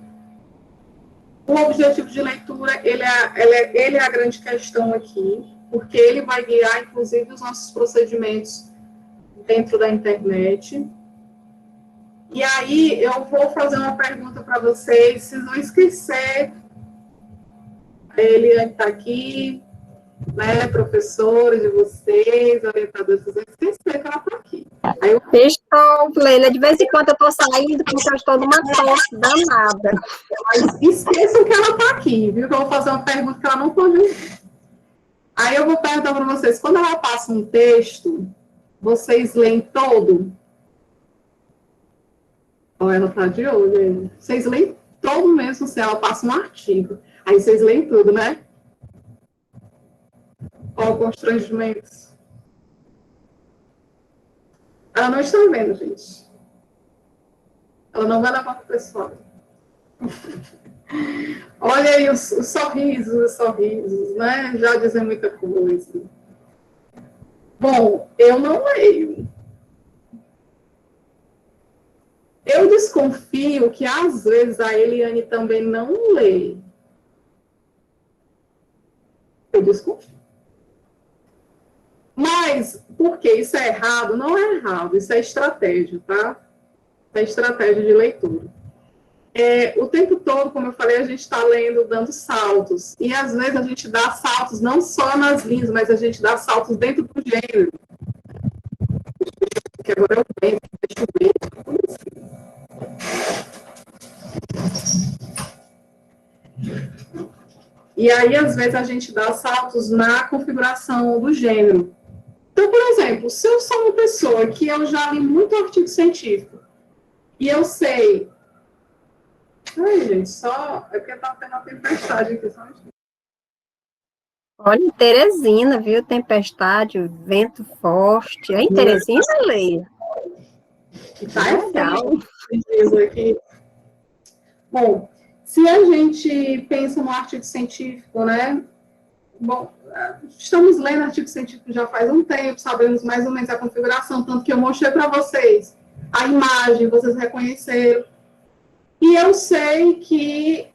o objetivo de leitura, ele é a grande questão aqui, porque ele vai guiar, inclusive, os nossos procedimentos dentro da internet. E aí, eu vou fazer uma pergunta para vocês não esquecer. A Eliane está aqui, né, professora de vocês, orientadora, vocês vão esquecer que ela está aqui. Estou, Leila, de vez em quando eu estou saindo, porque eu estou numa tosse danada. Mas esqueçam que ela está aqui, viu? Que eu vou fazer uma pergunta que ela não pode ouvir. Aí eu vou perguntar para vocês, quando ela passa um texto, vocês leem todo? Ou ela está de olho aí? Vocês leem todo mesmo, se ela passa um artigo. Aí vocês leem tudo, né? Qual o constrangimento? Ela não está vendo, gente. Ela não vai levar para o pessoal. Olha aí os sorrisos, né? Já dizem muita coisa. Bom, eu não leio. Eu desconfio que, às vezes, a Eliane também não lê. Eu desconfio. Mas, por que isso é errado? Não é errado, isso é estratégia, tá? É estratégia de leitura. O tempo todo, como eu falei, a gente está lendo, dando saltos. E, às vezes, a gente dá saltos não só nas linhas, mas a gente dá saltos dentro do gênero. Que agora eu venho, deixa eu ver. E aí, às vezes, a gente dá saltos na configuração do gênero. Então, por exemplo, se eu sou uma pessoa que eu já li muito artigo científico, e eu sei... Ai, gente, só... É porque está tendo uma tempestade aqui, só um instante. Olha, em Teresina, viu? Tempestade, vento forte. É em Teresina, Leila? Tá legal. Aqui. Bom, se a gente pensa no artigo científico, né? Bom, estamos lendo artigo científico já faz um tempo, sabemos mais ou menos a configuração, tanto que eu mostrei para vocês a imagem, vocês reconheceram. E eu sei que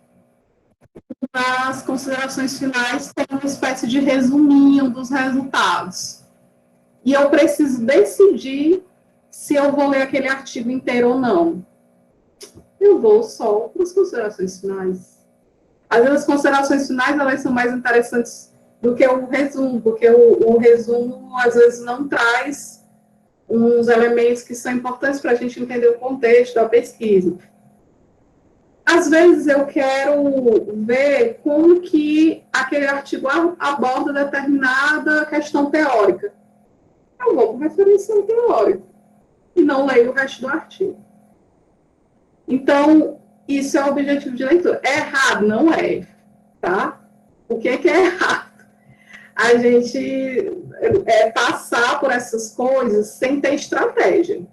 nas considerações finais tem uma espécie de resuminho dos resultados. E eu preciso decidir se eu vou ler aquele artigo inteiro ou não. Eu vou só para as considerações finais. Às vezes, as considerações finais, elas são mais interessantes do que o resumo, porque o resumo, às vezes, não traz uns elementos que são importantes para a gente entender o contexto da pesquisa. Às vezes, eu quero ver como que aquele artigo aborda determinada questão teórica. Eu vou para referencial teórico e não leio o resto do artigo. Então, isso é o objetivo de leitura. É errado? Não é, tá? O que é errado? A gente passar por essas coisas sem ter estratégia.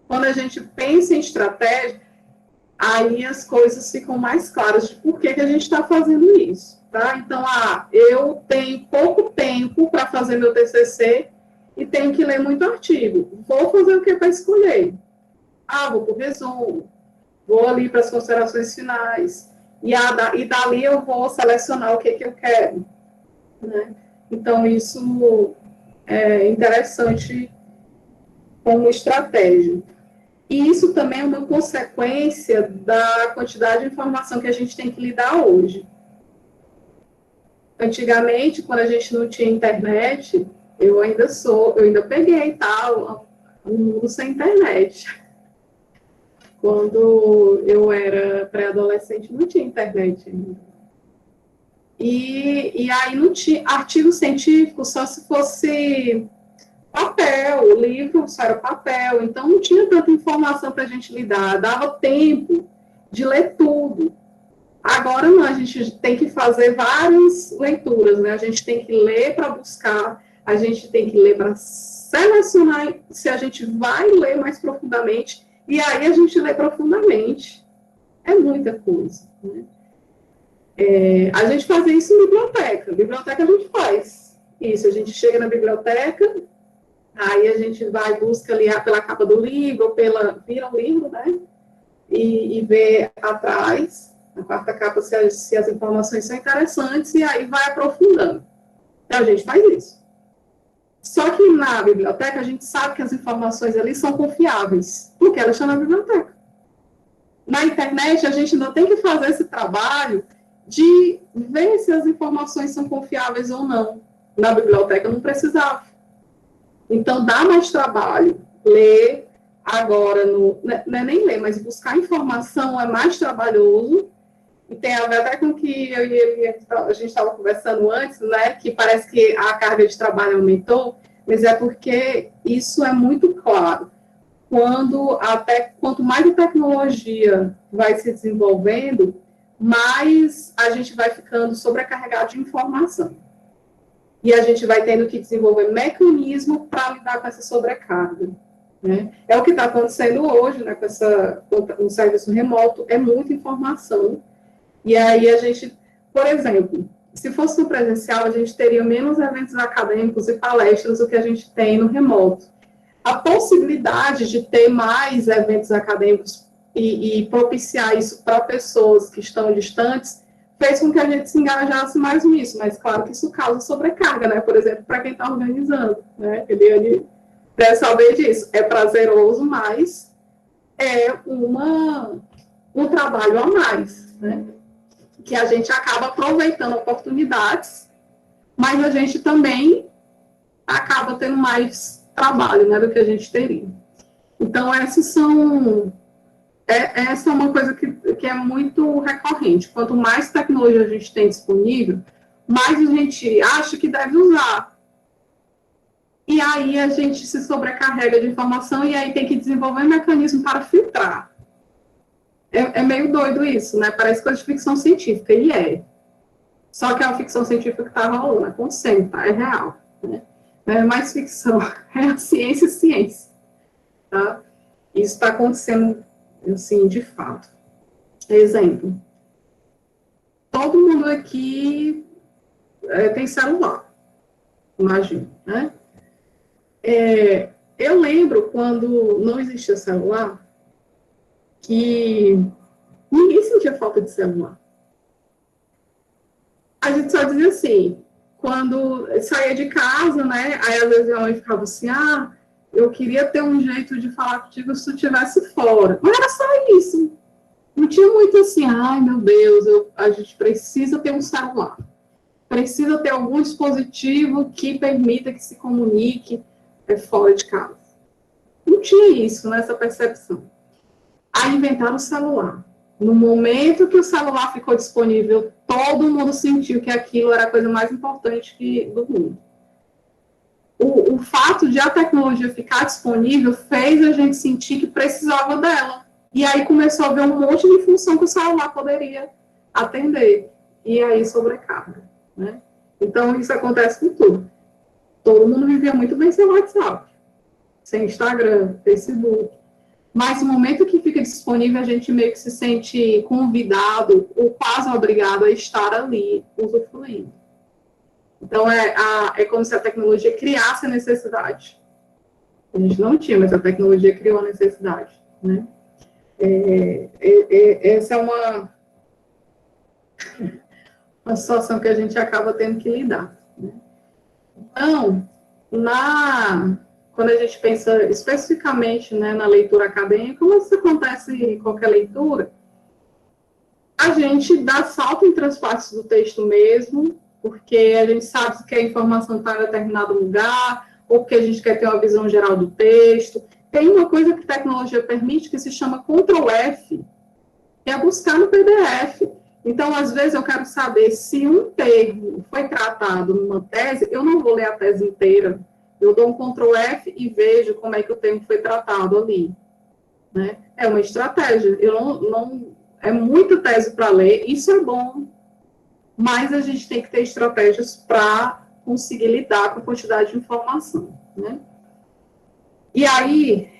Quando a gente pensa em estratégia, aí as coisas ficam mais claras de por que a gente está fazendo isso, tá? Então, eu tenho pouco tempo para fazer meu TCC e tenho que ler muito artigo. Vou fazer o que para escolher? Vou para o resumo, vou ali para as considerações finais, e dali eu vou selecionar o que eu quero, né? Então, isso é interessante como estratégia. E isso também é uma consequência da quantidade de informação que a gente tem que lidar hoje. Antigamente, quando a gente não tinha internet, eu ainda peguei um mundo sem internet. Quando eu era pré-adolescente, não tinha internet ainda. E aí não tinha artigo científico só se fosse papel, o livro só era papel, então não tinha tanta informação para a gente lidar, dava tempo de ler tudo. Agora não, a gente tem que fazer várias leituras, né? A gente tem que ler para buscar, a gente tem que ler para selecionar se a gente vai ler mais profundamente, e aí a gente lê profundamente. É muita coisa, né? A gente faz isso em biblioteca. Biblioteca a gente faz isso. A gente chega na biblioteca, aí a gente vai, busca ali pela capa do livro, vira o livro, né? E vê atrás, na quarta capa, se as informações são interessantes, e aí vai aprofundando. Então, a gente faz isso. Só que na biblioteca, a gente sabe que as informações ali são confiáveis, porque elas estão na biblioteca. Na internet, a gente ainda tem que fazer esse trabalho de ver se as informações são confiáveis ou não. Na biblioteca, não precisava. Então, dá mais trabalho. Ler agora, não é nem ler, mas buscar informação é mais trabalhoso. E tem a ver até com que eu e ele, a gente estava conversando antes, né, que parece que a carga de trabalho aumentou, mas é porque isso é muito claro. Quanto mais a tecnologia vai se desenvolvendo, mais a gente vai ficando sobrecarregado de informação. E a gente vai tendo que desenvolver mecanismo para lidar com essa sobrecarga, né? É o que está acontecendo hoje, né, com o serviço remoto, é muita informação. E aí a gente, por exemplo, se fosse no presencial, a gente teria menos eventos acadêmicos e palestras do que a gente tem no remoto. A possibilidade de ter mais eventos acadêmicos e propiciar isso para pessoas que estão distantes fez com que a gente se engajasse mais nisso, mas claro que isso causa sobrecarga, né? Por exemplo, para quem está organizando, né? Ele deve saber disso. É prazeroso, mas é um trabalho a mais, né? Que a gente acaba aproveitando oportunidades, mas a gente também acaba tendo mais trabalho, né, do que a gente teria. Então, essa é uma coisa que é muito recorrente. Quanto mais tecnologia a gente tem disponível, mais a gente acha que deve usar. E aí a gente se sobrecarrega de informação e aí tem que desenvolver um mecanismo para filtrar. É meio doido isso, né? Parece coisa de ficção científica, e é. Só que é uma ficção científica que está rolando, acontecendo, tá? É real, né? Não é mais ficção, é a ciência, tá? Isso está acontecendo, assim, de fato. Exemplo. Todo mundo aqui tem celular, imagino, né? Eu lembro quando não existia celular, que ninguém sentia falta de celular. A gente só dizia assim, quando saía de casa, né, aí às vezes a mãe ficava assim, eu queria ter um jeito de falar contigo se tu estivesse fora. Mas era só isso. Não tinha muito assim, ai meu Deus, a gente precisa ter um celular. Precisa ter algum dispositivo que permita que se comunique fora de casa. Não tinha isso, nessa percepção. Aí inventaram o celular. No momento que o celular ficou disponível, todo mundo sentiu que aquilo era a coisa mais importante do mundo. O fato de a tecnologia ficar disponível fez a gente sentir que precisava dela. E aí começou a ver um monte de função que o celular poderia atender. E aí sobrecarga, né? Então, isso acontece com tudo. Todo mundo vivia muito bem sem WhatsApp, sem Instagram, Facebook. Mas no momento que fica disponível, a gente meio que se sente convidado ou quase obrigado a estar ali, usufruindo. Então, é como se a tecnologia criasse a necessidade. A gente não tinha, mas a tecnologia criou a necessidade, né? Essa é uma situação que a gente acaba tendo que lidar, né? Então, quando a gente pensa especificamente, né, na leitura acadêmica, como isso acontece em qualquer leitura, a gente dá salto entre as partes do texto mesmo, porque a gente sabe que a informação está em determinado lugar, ou porque a gente quer ter uma visão geral do texto. Tem uma coisa que a tecnologia permite que se chama Ctrl+F, que é buscar no PDF. Então, às vezes, eu quero saber se um termo foi tratado numa tese, eu não vou ler a tese inteira. Eu dou um Ctrl+F e vejo como é que o termo foi tratado ali, né? É uma estratégia. É muita tese para ler, isso é bom, mas a gente tem que ter estratégias para conseguir lidar com a quantidade de informação, né? E aí,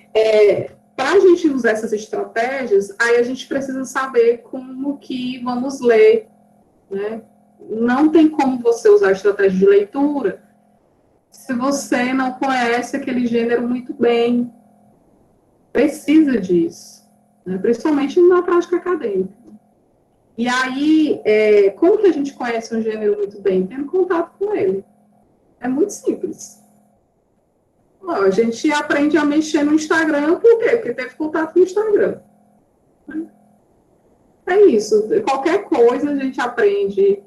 para a gente usar essas estratégias, aí a gente precisa saber como que vamos ler, né? Não tem como você usar estratégia de leitura se você não conhece aquele gênero muito bem. Precisa disso, né? Principalmente na prática acadêmica. E aí, como que a gente conhece um gênero muito bem? Tendo contato com ele. É muito simples. A gente aprende a mexer no Instagram, por quê? Porque teve contato no Instagram. É isso. Qualquer coisa a gente aprende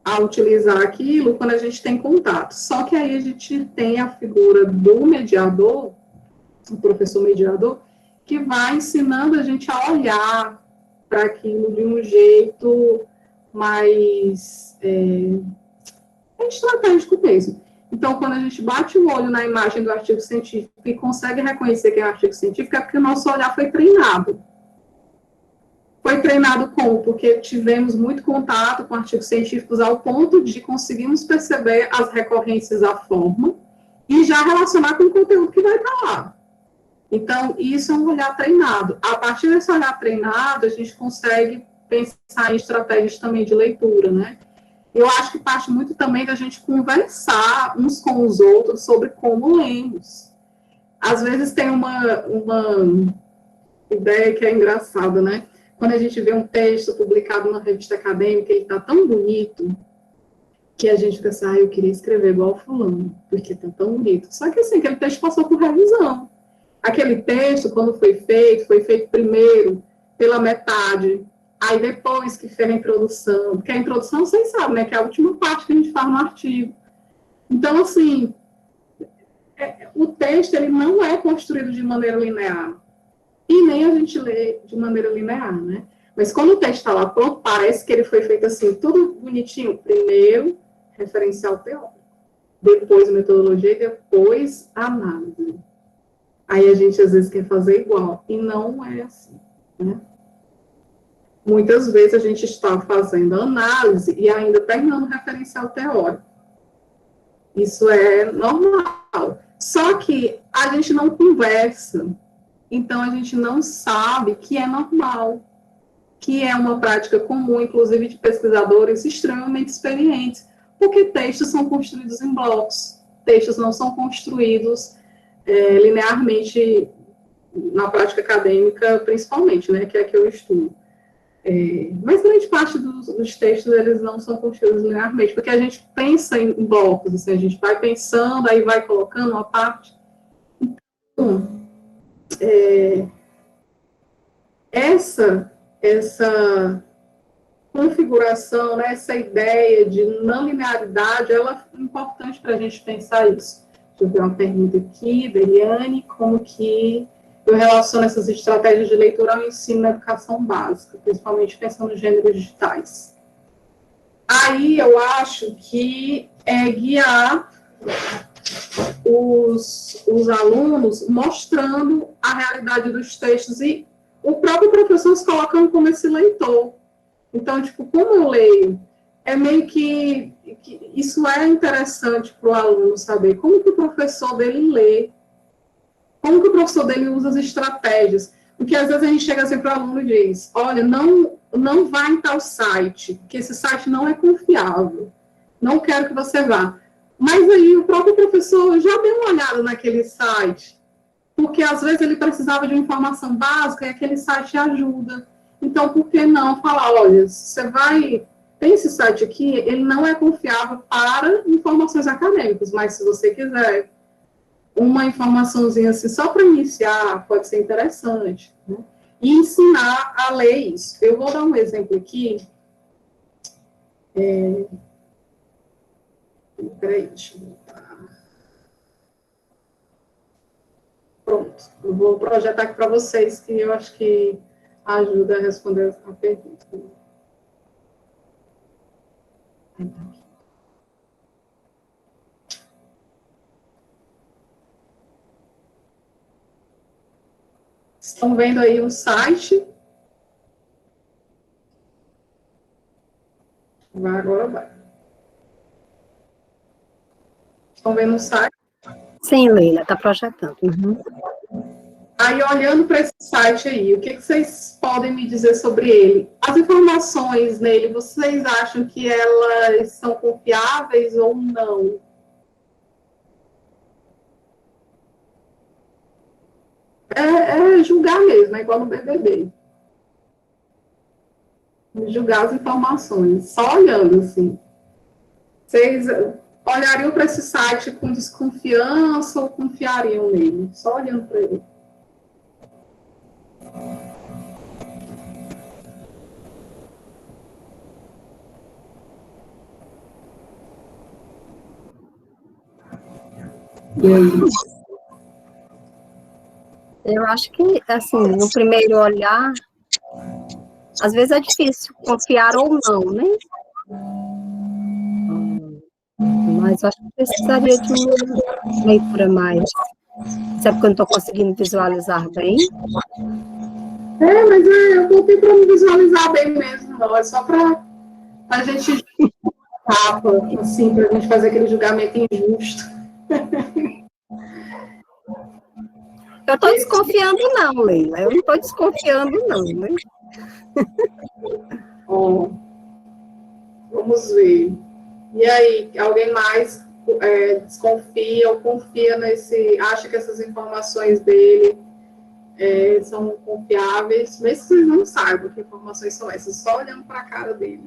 a utilizar aquilo quando a gente tem contato. Só que aí a gente tem a figura do mediador, o professor mediador, que vai ensinando a gente a olhar para aquilo de um jeito mais estratégico mesmo. Então, quando a gente bate o olho na imagem do artigo científico e consegue reconhecer que é um artigo científico, é porque o nosso olhar foi treinado. Foi treinado como? Porque tivemos muito contato com artigos científicos ao ponto de conseguirmos perceber as recorrências à forma e já relacionar com o conteúdo que vai estar lá. Então, isso é um olhar treinado. A partir desse olhar treinado, a gente consegue pensar em estratégias também de leitura, né? Eu acho que parte muito também da gente conversar uns com os outros sobre como lemos. Às vezes tem uma ideia que é engraçada, né? Quando a gente vê um texto publicado numa revista acadêmica, ele está tão bonito que a gente pensa, eu queria escrever igual o fulano, porque está tão bonito. Só que assim, aquele texto passou por revisão. Aquele texto, quando foi feito primeiro pela metade, aí depois que fez a introdução, porque a introdução, vocês sabem, né, que é a última parte que a gente faz no artigo. Então, assim, o texto, ele não é construído de maneira linear, e nem a gente lê de maneira linear, né? Mas quando o texto está lá pronto, parece que ele foi feito assim, tudo bonitinho. Primeiro, referencial teórico, depois metodologia e depois análise. Aí a gente, às vezes, quer fazer igual, e não é assim, né? Muitas vezes a gente está fazendo análise e ainda terminando o referencial teórico. Isso é normal. Só que a gente não conversa, então a gente não sabe que é normal, que é uma prática comum, inclusive de pesquisadores extremamente experientes, porque textos são construídos em blocos, textos não são construídos linearmente na prática acadêmica, principalmente, né, que é a que eu estudo. Mas grande parte dos textos, eles não são construídos linearmente, porque a gente pensa em blocos, assim, a gente vai pensando, aí vai colocando uma parte. Então, essa configuração, né, essa ideia de não linearidade, ela é importante para a gente pensar isso. Deixa eu ver uma pergunta aqui, da Eliane, como que eu relaciono essas estratégias de leitura ao ensino na educação básica, principalmente pensando nos gêneros digitais. Aí eu acho que é guiar os alunos mostrando a realidade dos textos e o próprio professor se colocando como esse leitor. Então, tipo, como eu leio, é meio que isso é interessante para o aluno saber como que o professor dele lê, como que o professor dele usa as estratégias. Porque às vezes a gente chega assim para o aluno e diz, olha, não vá em tal site, que esse site não é confiável, não quero que você vá. Mas aí o próprio professor já deu uma olhada naquele site, porque às vezes ele precisava de uma informação básica e aquele site ajuda. Então, por que não falar, olha, você tem esse site aqui, ele não é confiável para informações acadêmicas, mas se você quiser uma informaçãozinha assim, só para iniciar, pode ser interessante, né? E ensinar a ler isso. Eu vou dar um exemplo aqui. Peraí, deixa eu botar. Pronto, eu vou projetar aqui para vocês, que eu acho que ajuda a responder a pergunta. Estão vendo aí o site? Agora vai. Estão vendo o site? Sim, Leila, está projetando. Uhum. Aí, olhando para esse site aí, o que vocês podem me dizer sobre ele? As informações nele, vocês acham que elas são confiáveis ou não? É julgar mesmo, é igual no BBB. Julgar as informações, só olhando, assim. Vocês olhariam para esse site com desconfiança ou confiariam nele? Só olhando para ele. E aí? Eu acho que, assim, no primeiro olhar, às vezes é difícil confiar ou não, né? Mas acho que precisaria de uma leitura mais. Sabe porque eu não estou conseguindo visualizar bem? Mas eu voltei para me visualizar bem mesmo, não. É só para a gente tapa, assim, para a gente fazer aquele julgamento injusto. Eu estou desconfiando, não, Leila. Eu não estou desconfiando, não, né? Bom, vamos ver. E aí, alguém mais desconfia ou confia acha que essas informações dele são confiáveis, mesmo que vocês não saibam que informações são essas, só olhando para a cara dele.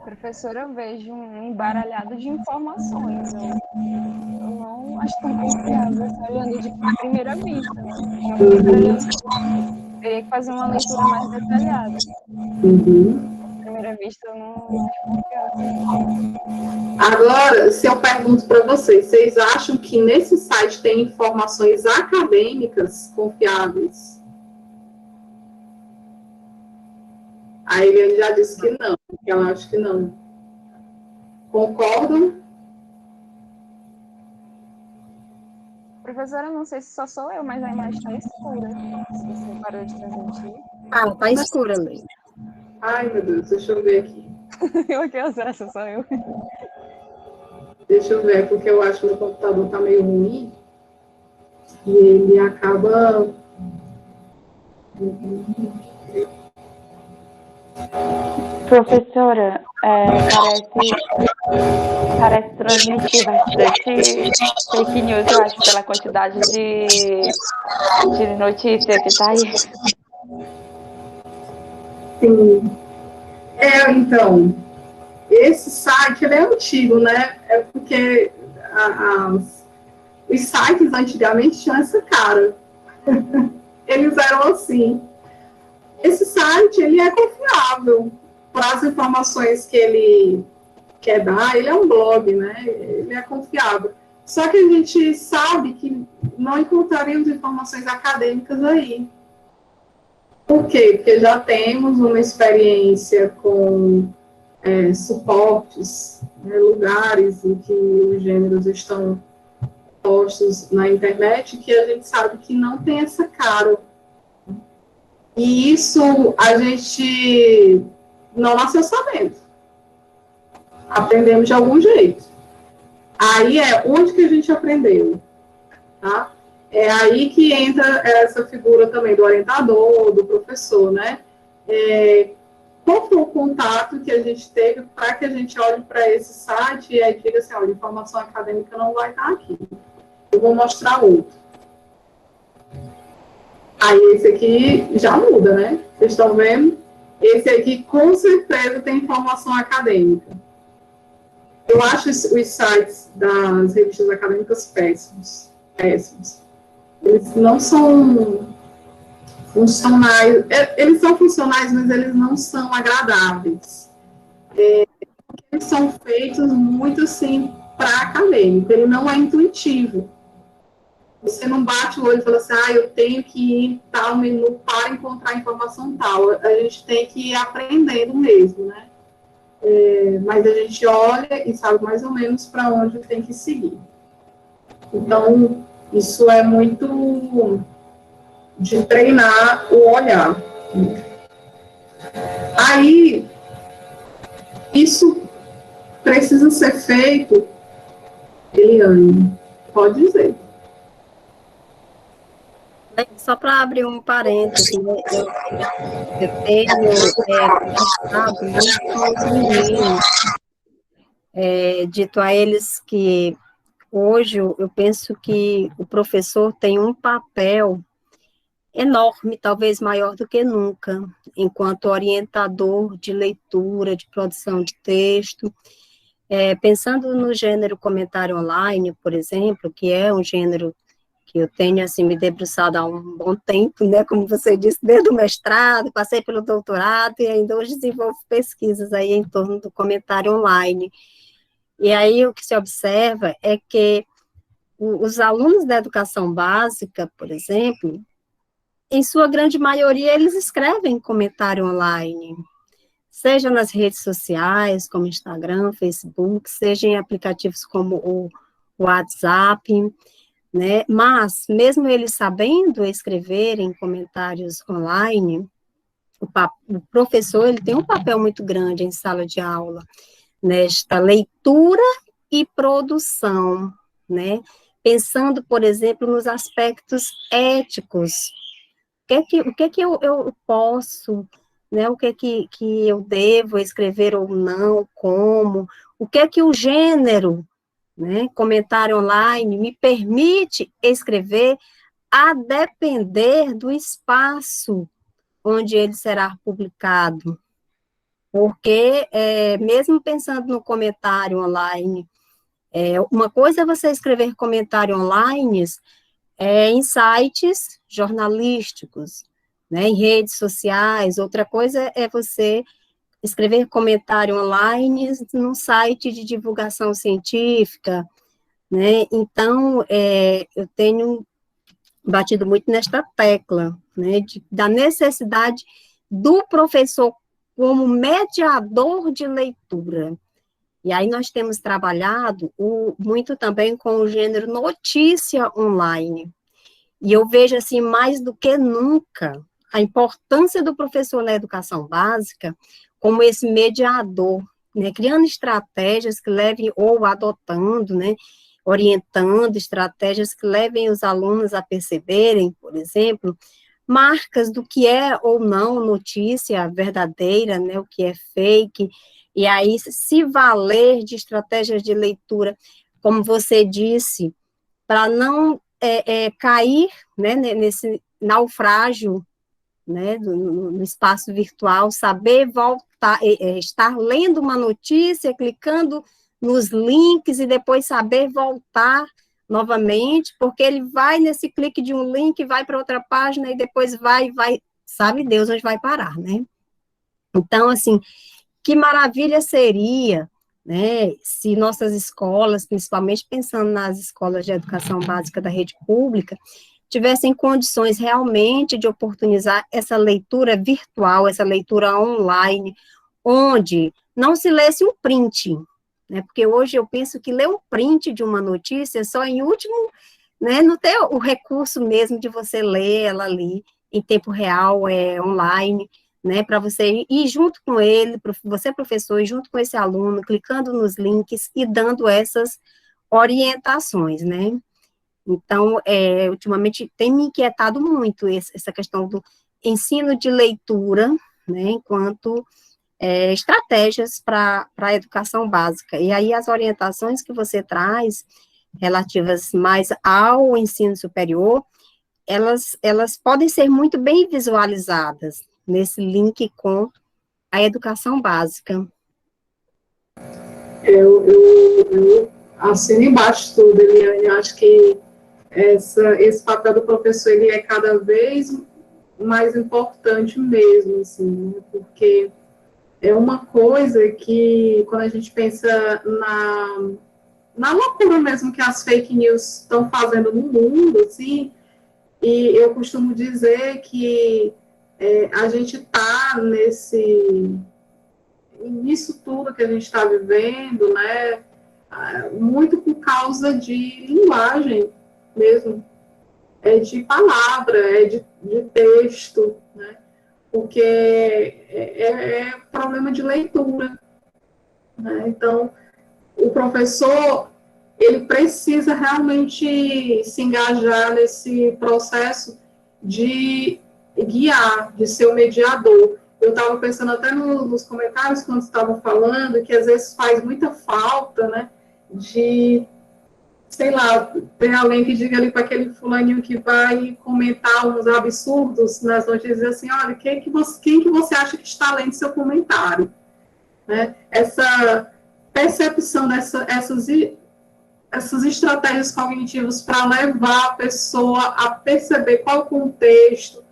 Professora, eu vejo um embaralhado de informações. Eu não acho tão confiável, só olhando de primeira vista, né? Teria que fazer uma leitura mais detalhada. Uhum. À primeira vista, eu não acho confiável. Agora, se eu pergunto para vocês acham que nesse site tem informações acadêmicas confiáveis? A Eliane já disse que não, que ela acha que não. Concordam? Professora, não sei se só sou eu, mas a imagem está escura. Se você parou de transmitir. Ah, está escura, Leila. Ai, meu Deus, deixa eu ver aqui. Eu que essa sou eu. Deixa eu ver, porque eu acho que meu computador está meio ruim. E ele acaba... Professora, parece transmitir bastante fake news, eu acho, pela quantidade de notícia que tá aí. Sim. Então, esse site, ele é antigo, né? É porque os sites antigamente tinham essa cara. Eles eram assim. Esse site, ele é confiável para as informações que ele quer dar. Ele é um blog, né? Ele é confiável. Só que a gente sabe que não encontraríamos informações acadêmicas aí. Por quê? Porque já temos uma experiência com suportes, né, lugares em que os gêneros estão postos na internet, que a gente sabe que não tem essa cara. E isso a gente não nasceu sabendo. Aprendemos de algum jeito. Aí onde que a gente aprendeu, tá? É aí que entra essa figura também do orientador, do professor, né? Qual foi o contato que a gente teve para que a gente olhe para esse site e aí diga assim, olha, informação acadêmica não vai estar aqui. Eu vou mostrar outro. Aí esse aqui já muda, né? Vocês estão vendo? Esse aqui com certeza tem informação acadêmica. Eu acho os sites das revistas acadêmicas péssimos. Péssimos. Eles não são funcionais. Eles são funcionais, mas eles não são agradáveis. Eles são feitos muito assim para acadêmico. Ele não é intuitivo. Você não bate o olho e fala assim, eu tenho que ir em tal menu para encontrar informação tal. A gente tem que ir aprendendo mesmo, né? Mas a gente olha e sabe mais ou menos para onde tem que seguir. Então, isso é muito de treinar o olhar. Aí, isso precisa ser feito, Eliane, pode dizer. Só para abrir um parênteses, né? Eu tenho conversado muito com os meninos, dito a eles que hoje eu penso que o professor tem um papel enorme, talvez maior do que nunca, enquanto orientador de leitura, de produção de texto. Pensando no gênero comentário online, por exemplo, que é um gênero que eu tenho, assim, me debruçado há um bom tempo, né, como você disse, desde o mestrado, passei pelo doutorado, e ainda hoje desenvolvo pesquisas aí em torno do comentário online. E aí o que se observa é que os alunos da educação básica, por exemplo, em sua grande maioria, eles escrevem comentário online, seja nas redes sociais, como Instagram, Facebook, seja em aplicativos como o WhatsApp, né? Mas, mesmo eles sabendo escrever em comentários online, o professor ele tem um papel muito grande em sala de aula, nesta leitura e produção, né? Pensando, por exemplo, nos aspectos éticos. O que é que eu posso, né? O que é que eu devo escrever ou não, como, o que é que o gênero, né, comentário online, me permite escrever a depender do espaço onde ele será publicado. Porque, mesmo pensando no comentário online, uma coisa é você escrever comentário online em sites jornalísticos, né, em redes sociais, outra coisa é você escrever comentário online num site de divulgação científica, né? Então, eu tenho batido muito nesta tecla, né, da necessidade do professor como mediador de leitura. E aí nós temos trabalhado muito também com o gênero notícia online. E eu vejo, assim, mais do que nunca, a importância do professor na educação básica como esse mediador, né, criando estratégias que levem, ou adotando, né, orientando estratégias que levem os alunos a perceberem, por exemplo, marcas do que é ou não notícia verdadeira, né, o que é fake, E aí, se valer de estratégias de leitura, como você disse, para não cair, né, nesse naufrágio, né, no espaço virtual, saber voltar, estar lendo uma notícia, clicando nos links e depois saber voltar novamente, porque ele vai nesse clique de um link, vai para outra página e depois vai, sabe Deus onde vai parar, né? Então, assim, que maravilha seria, né, se nossas escolas, principalmente pensando nas escolas de educação básica da rede pública, tivessem condições realmente de oportunizar essa leitura virtual, essa leitura online, onde não se lesse um print, né, porque hoje eu penso que ler um print de uma notícia só em último, né, não tem o recurso mesmo de você ler ela ali em tempo real, online, né, para você ir junto com ele, você professor, ir junto com esse aluno, clicando nos links e dando essas orientações, né. Então, ultimamente tem me inquietado muito essa questão do ensino de leitura, né, enquanto estratégias para a educação básica. E aí as orientações que você traz, relativas mais ao ensino superior, elas podem ser muito bem visualizadas nesse link com a educação básica. Eu assino embaixo tudo, Eliane. Acho que esse papel do professor ele é cada vez mais importante mesmo, assim, né? Porque é uma coisa que, quando a gente pensa na loucura mesmo que as fake news estão fazendo no mundo, assim, e eu costumo dizer que a gente está nisso tudo que a gente está vivendo, né, muito por causa de linguagem mesmo, de palavra, de texto, né, porque é problema de leitura, né, então o professor, ele precisa realmente se engajar nesse processo de guiar, de ser o mediador. Eu estava pensando até nos comentários, quando estavam falando, que às vezes faz muita falta, né, de, sei lá, tem alguém que diga ali para aquele fulaninho que vai comentar uns absurdos nas notícias, assim, olha, quem que você acha que está lendo seu comentário? Né? Essa percepção essas estratégias cognitivas para levar a pessoa a perceber qual o contexto,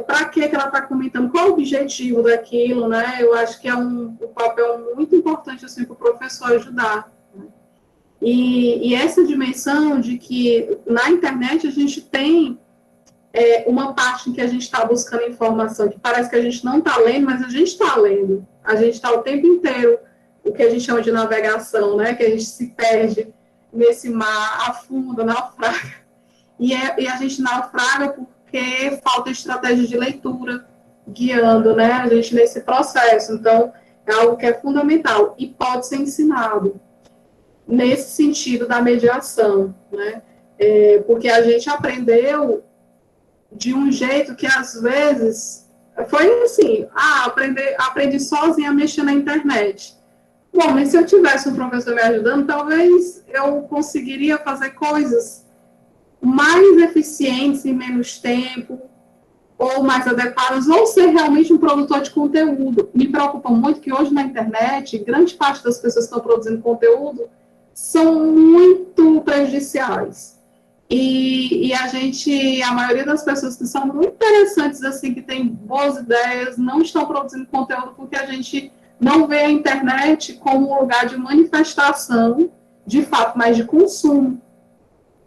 para que ela está comentando, qual o objetivo daquilo, né? Eu acho que é um papel muito importante assim, para o professor ajudar. Né? E essa dimensão de que na internet a gente tem uma parte em que a gente está buscando informação, que parece que a gente não está lendo, mas a gente está lendo. A gente está o tempo inteiro, o que a gente chama de navegação, né? Que a gente se perde nesse mar, afunda, naufraga. E a gente naufraga porque falta estratégia de leitura, guiando, né? A gente nesse processo. Então, é algo que é fundamental e pode ser ensinado nesse sentido da mediação, né? Porque a gente aprendeu de um jeito que, às vezes, foi assim, aprendi sozinha a mexer na internet. Bom, mas se eu tivesse um professor me ajudando, talvez eu conseguiria fazer coisas mais eficientes em menos tempo, ou mais adequadas, ou ser realmente um produtor de conteúdo. Me preocupa muito que hoje na internet, grande parte das pessoas que estão produzindo conteúdo são muito prejudiciais. E a maioria das pessoas que são muito interessantes, assim, que têm boas ideias, não estão produzindo conteúdo porque a gente não vê a internet como um lugar de manifestação, de fato, mas de consumo,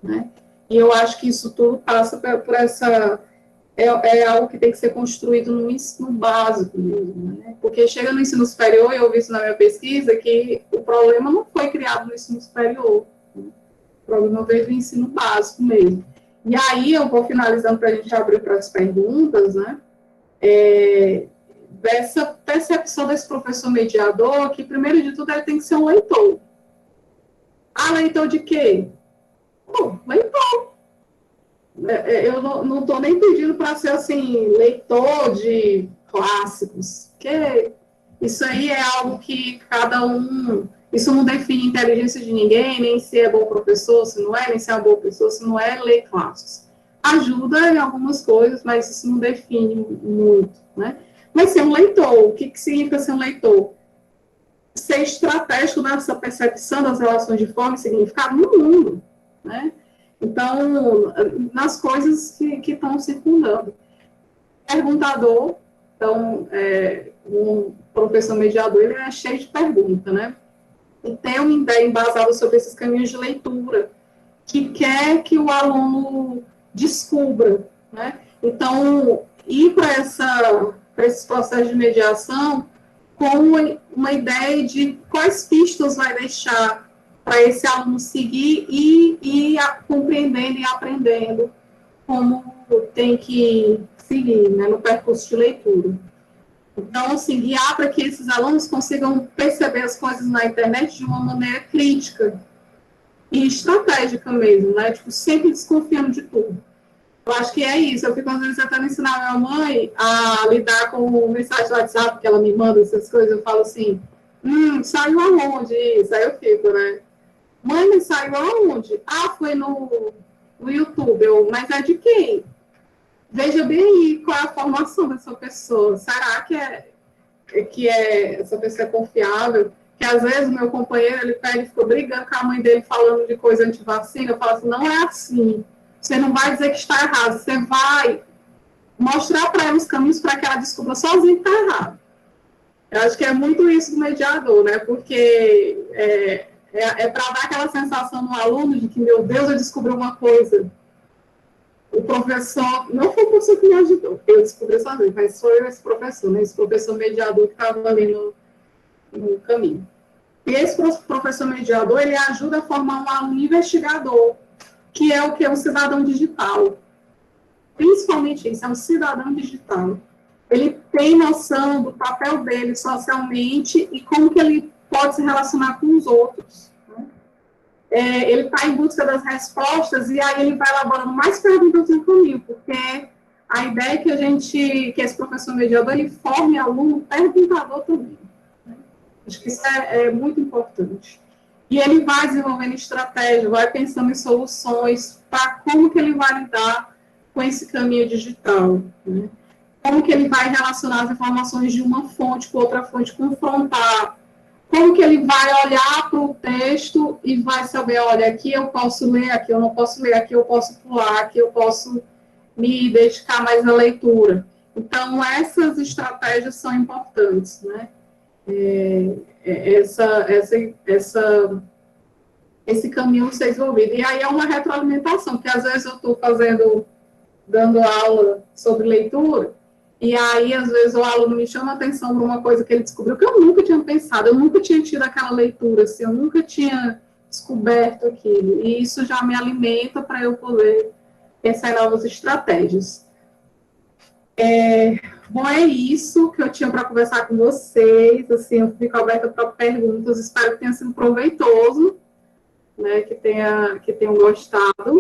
né? E eu acho que isso tudo passa por essa... É algo que tem que ser construído no ensino básico mesmo, né? Porque chega no ensino superior, e eu vi isso na minha pesquisa, que o problema não foi criado no ensino superior, né? O problema veio do ensino básico mesmo. E aí eu vou finalizando para a gente abrir para as perguntas, né? Dessa percepção desse professor mediador, que primeiro de tudo ele tem que ser um leitor. Ah, leitor de quê? Bom, leitor. Eu não estou nem pedindo para ser assim, leitor de clássicos, porque Isso aí é algo que cada um... Isso não define a inteligência de ninguém, nem se é bom professor, se não é, nem se é uma boa pessoa, se não é, ler classes. Ajuda em algumas coisas, mas isso não define muito, né? Mas ser um leitor, o que significa ser um leitor? Ser estratégico nessa percepção das relações de forma e significado no mundo, né? Então, nas coisas que estão circundando. Perguntador, então, um professor mediador, ele é cheio de perguntas, né? E tem uma ideia embasada sobre esses caminhos de leitura, que quer que o aluno descubra, né? Então, ir para esses processos de mediação com uma ideia de quais pistas vai deixar para esse aluno seguir e ir compreendendo e aprendendo como tem que seguir, né, no percurso de leitura. Então, assim, guiar para que esses alunos consigam perceber as coisas na internet de uma maneira crítica e estratégica mesmo, né? Tipo, sempre desconfiando de tudo. Eu acho que é isso. Eu fico, às vezes, tentando ensinar a minha mãe a lidar com mensagem do WhatsApp, que ela me manda essas coisas. Eu falo assim, saiu aonde isso? Aí eu fico, né? Mãe, mas saiu aonde? Ah, foi no YouTube. Mas é de quem? Veja bem aí qual é a formação dessa pessoa. Será que essa pessoa é confiável? Que às vezes o meu companheiro, ele pega e ficou brigando com a mãe dele falando de coisa antivacina. Eu falo assim, não é assim. Você não vai dizer que está errado, você vai mostrar para ela os caminhos para que ela descubra sozinha que está errado. Eu acho que é muito isso do mediador, né? Porque para dar aquela sensação no aluno de que, meu Deus, eu descobri uma coisa. O professor, não foi o professor que me ajudou, eu descobri sozinho, mas foi esse professor, né? Esse professor mediador que estava ali no caminho. E esse professor mediador, ele ajuda a formar um aluno investigador, que é o que? Um cidadão digital. Principalmente isso, é um cidadão digital. Ele tem noção do papel dele socialmente e como que ele pode se relacionar com os outros. Né? Ele está em busca das respostas e aí ele vai elaborando mais perguntas no caminho, porque a ideia é que esse professor mediador, ele forme aluno perguntador também. Né? Acho que isso é muito importante. E ele vai desenvolvendo estratégia, vai pensando em soluções para como que ele vai lidar com esse caminho digital, né? Como que ele vai relacionar as informações de uma fonte com outra fonte, confrontar, como que ele vai olhar para o texto e vai saber, olha, aqui eu posso ler, aqui eu não posso ler, aqui eu posso pular, aqui eu posso me dedicar mais à leitura. Então, essas estratégias são importantes, né? Esse caminho ser desenvolvido. E aí é uma retroalimentação, porque às vezes eu estou dando aula sobre leitura, e aí às vezes o aluno me chama a atenção para uma coisa que ele descobriu que eu nunca tinha pensado, eu nunca tinha tido aquela leitura, assim, eu nunca tinha descoberto aquilo, e isso já me alimenta para eu poder pensar em novas estratégias. Bom, é isso que eu tinha para conversar com vocês, assim, eu fico aberta para perguntas, espero que tenha sido proveitoso, né, que tenham gostado,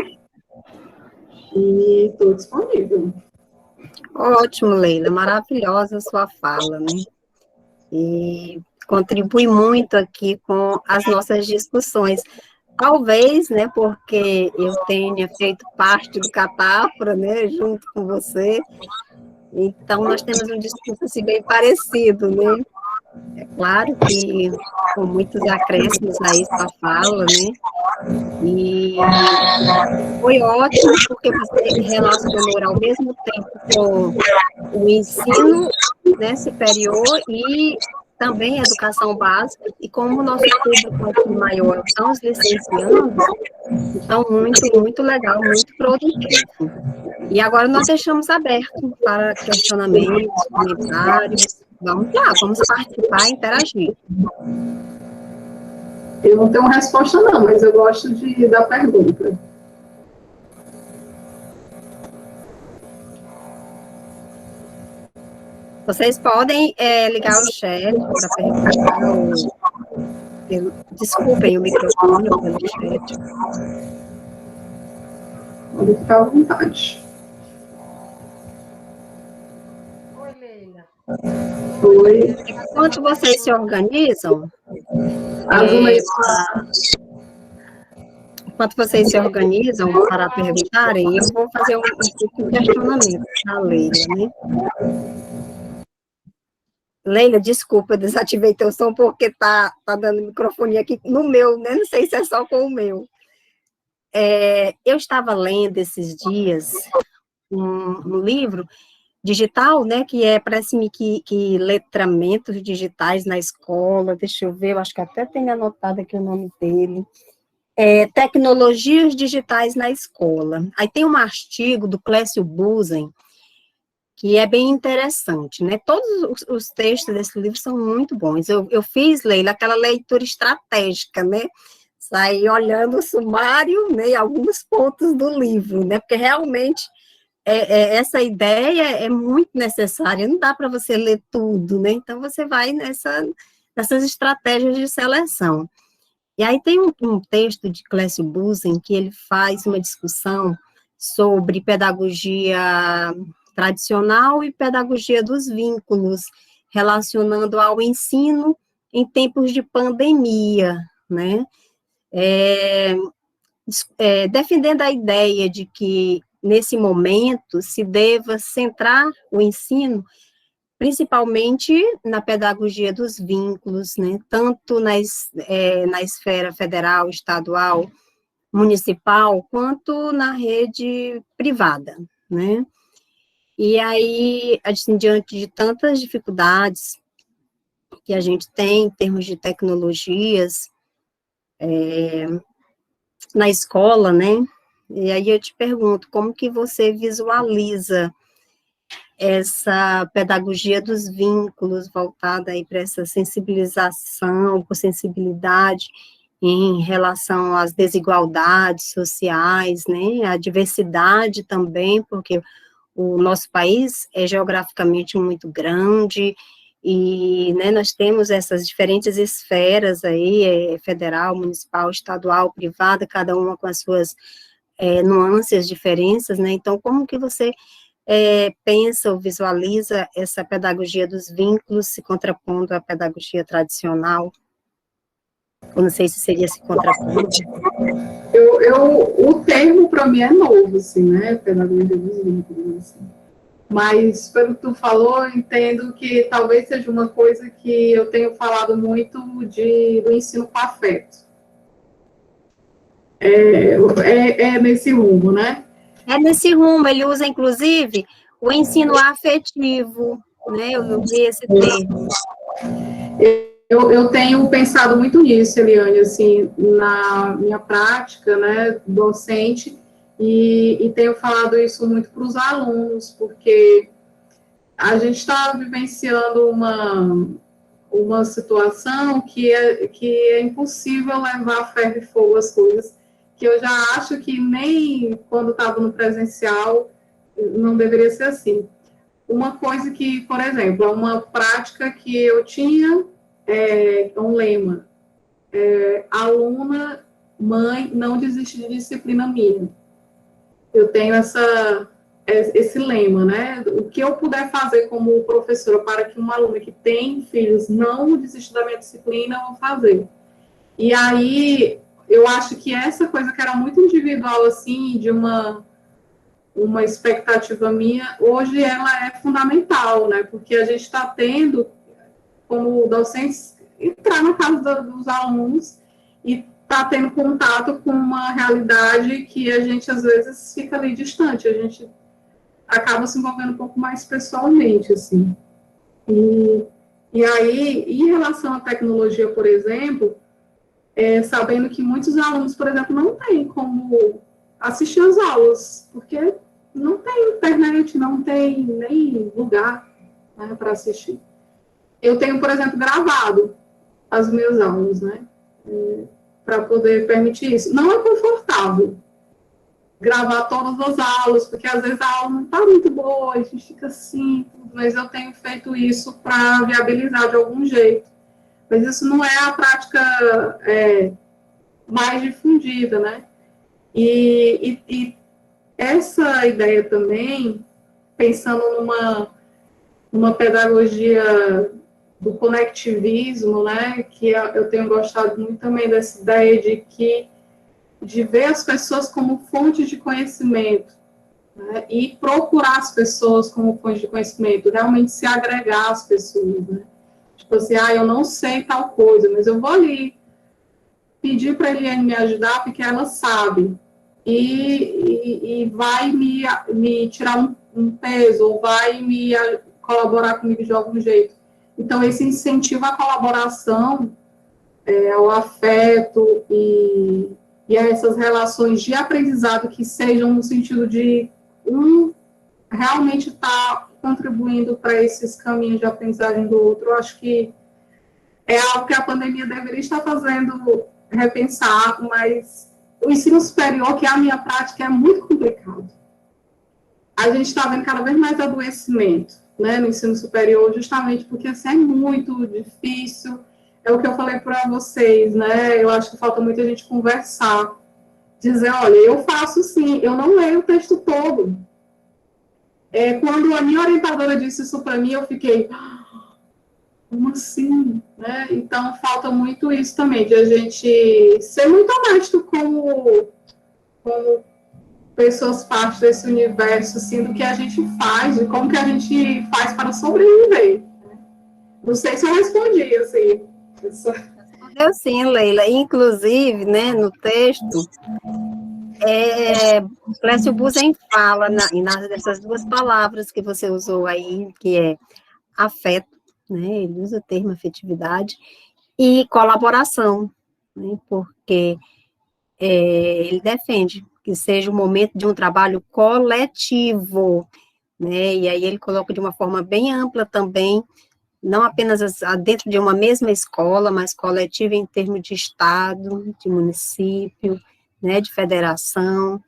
e estou disponível. Ótimo, Leila, maravilhosa a sua fala, né? E contribui muito aqui com as nossas discussões. Talvez, né, porque eu tenha feito parte do Catáfora, né, junto com você, então nós temos um discurso assim, bem parecido, né? É claro que com muitos acréscimos aí sua fala, né? E foi ótimo porque você relacionou ao mesmo tempo com o ensino, né, superior e também a educação básica, e como o nosso público aqui maior são os licenciados, então muito legal, muito produtivo. E agora nós deixamos aberto para questionamentos, comentários. Vamos lá, vamos participar e interagir. Eu não tenho uma resposta não, mas eu gosto da pergunta. Vocês podem ligar o chat para perguntar, desculpem o microfone pelo chat. Pode ficar à vontade. Oi, Oi. Enquanto vocês se organizam, enquanto vocês se organizam para perguntarem, eu vou fazer um pouco de questionamento para a Leila, né? Leila, desculpa, eu desativei teu som porque tá dando microfonia aqui no meu, né? Não sei se é só com o meu. Eu estava lendo esses dias um livro digital, né, que parece-me que letramentos digitais na escola, deixa eu ver, eu acho que até tenho anotado aqui o nome dele, tecnologias digitais na escola. Aí tem um artigo do Clécio Busen, que é bem interessante, né, todos os textos desse livro são muito bons, eu fiz, Leila, aquela leitura estratégica, né, saí olhando o sumário, né, e alguns pontos do livro, né, porque realmente essa ideia é muito necessária, não dá para você ler tudo, né? Então, você vai nessas estratégias de seleção. E aí tem um texto de Clécio Busen que ele faz uma discussão sobre pedagogia tradicional e pedagogia dos vínculos, relacionando ao ensino em tempos de pandemia, né? Defendendo a ideia de que, nesse momento, se deva centrar o ensino, principalmente na pedagogia dos vínculos, né, tanto na esfera federal, estadual, municipal, quanto na rede privada, né. E aí, assim, diante de tantas dificuldades que a gente tem em termos de tecnologias, na escola, né, e aí eu te pergunto, como que você visualiza essa pedagogia dos vínculos voltada aí para essa sensibilização, com sensibilidade em relação às desigualdades sociais, né, a diversidade também, porque o nosso país é geograficamente muito grande, e, né, nós temos essas diferentes esferas aí, federal, municipal, estadual, privada, cada uma com as suas nuances, diferenças, né, então como que você pensa ou visualiza essa pedagogia dos vínculos se contrapondo à pedagogia tradicional? Eu não sei se seria se contrapondo. O termo para mim é novo, assim, né? Pedagogia dos vínculos, assim. Mas, pelo que tu falou, eu entendo que talvez seja uma coisa que eu tenho falado muito do ensino com afeto. É nesse rumo, né? É nesse rumo, ele usa, inclusive, o ensino afetivo, né? Eu vi esse termo. Eu tenho pensado muito nisso, Eliane, assim, na minha prática, né, docente, e tenho falado isso muito para os alunos, porque a gente está vivenciando uma situação que é impossível levar ferro e fogo as coisas, que eu já acho que nem quando estava no presencial não deveria ser assim. Uma coisa que, por exemplo, é uma prática que eu tinha, um lema, aluna, mãe, não desiste de disciplina minha. Eu tenho esse lema, né? O que eu puder fazer como professora para que uma aluna que tem filhos não desista da minha disciplina, eu vou fazer. E aí, eu acho que essa coisa que era muito individual, assim, de uma expectativa minha, hoje ela é fundamental, né? Porque a gente está tendo, como docentes, entrar na casa dos alunos e está tendo contato com uma realidade que a gente, às vezes, fica ali distante, a gente acaba se envolvendo um pouco mais pessoalmente, assim. E aí, em relação à tecnologia, por exemplo, sabendo que muitos alunos, por exemplo, não têm como assistir às aulas, porque não tem internet, não tem nem lugar, né, para assistir. Eu tenho, por exemplo, gravado as minhas aulas, né, para poder permitir isso. Não é confortável gravar todas as aulas, porque às vezes a aula não está muito boa, a gente fica assim, mas eu tenho feito isso para viabilizar de algum jeito. Mas isso não é a prática mais difundida, né? E essa ideia também, pensando uma pedagogia do conectivismo, né, que eu tenho gostado muito também dessa ideia de ver as pessoas como fonte de conhecimento, né, e procurar as pessoas como fonte de conhecimento, realmente se agregar às pessoas, né. Tipo assim, eu não sei tal coisa, mas eu vou ali pedir para a Eliane me ajudar, porque ela sabe, e vai me tirar um peso, ou vai me colaborar comigo de algum jeito. Então, esse incentivo à colaboração, ao afeto e a essas relações de aprendizado que sejam no sentido de realmente estar contribuindo para esses caminhos de aprendizagem do outro, eu acho que é algo que a pandemia deveria estar fazendo repensar, mas o ensino superior, que é a minha prática, é muito complicado. A gente está vendo cada vez mais adoecimento, né, no ensino superior, justamente porque assim, é muito difícil. É o que eu falei para vocês, né? Eu acho que falta muita gente conversar, dizer, olha, eu faço sim, eu não leio o texto todo. Quando a minha orientadora disse isso para mim, eu fiquei, como assim? Né? Então, falta muito isso também, de a gente ser muito honesto como pessoas parte desse universo, assim, do que a gente faz, de como que a gente faz para sobreviver. Não sei se eu respondi, assim. Respondeu sim, Leila. Inclusive, né, no texto, Clécio Buzen fala nessas duas palavras que você usou aí, que é afeto, né, ele usa o termo afetividade, e colaboração, né, porque ele defende que seja o momento de um trabalho coletivo, né, e aí ele coloca de uma forma bem ampla também, não apenas dentro de uma mesma escola, mas coletiva em termos de estado, de município, né, de federação.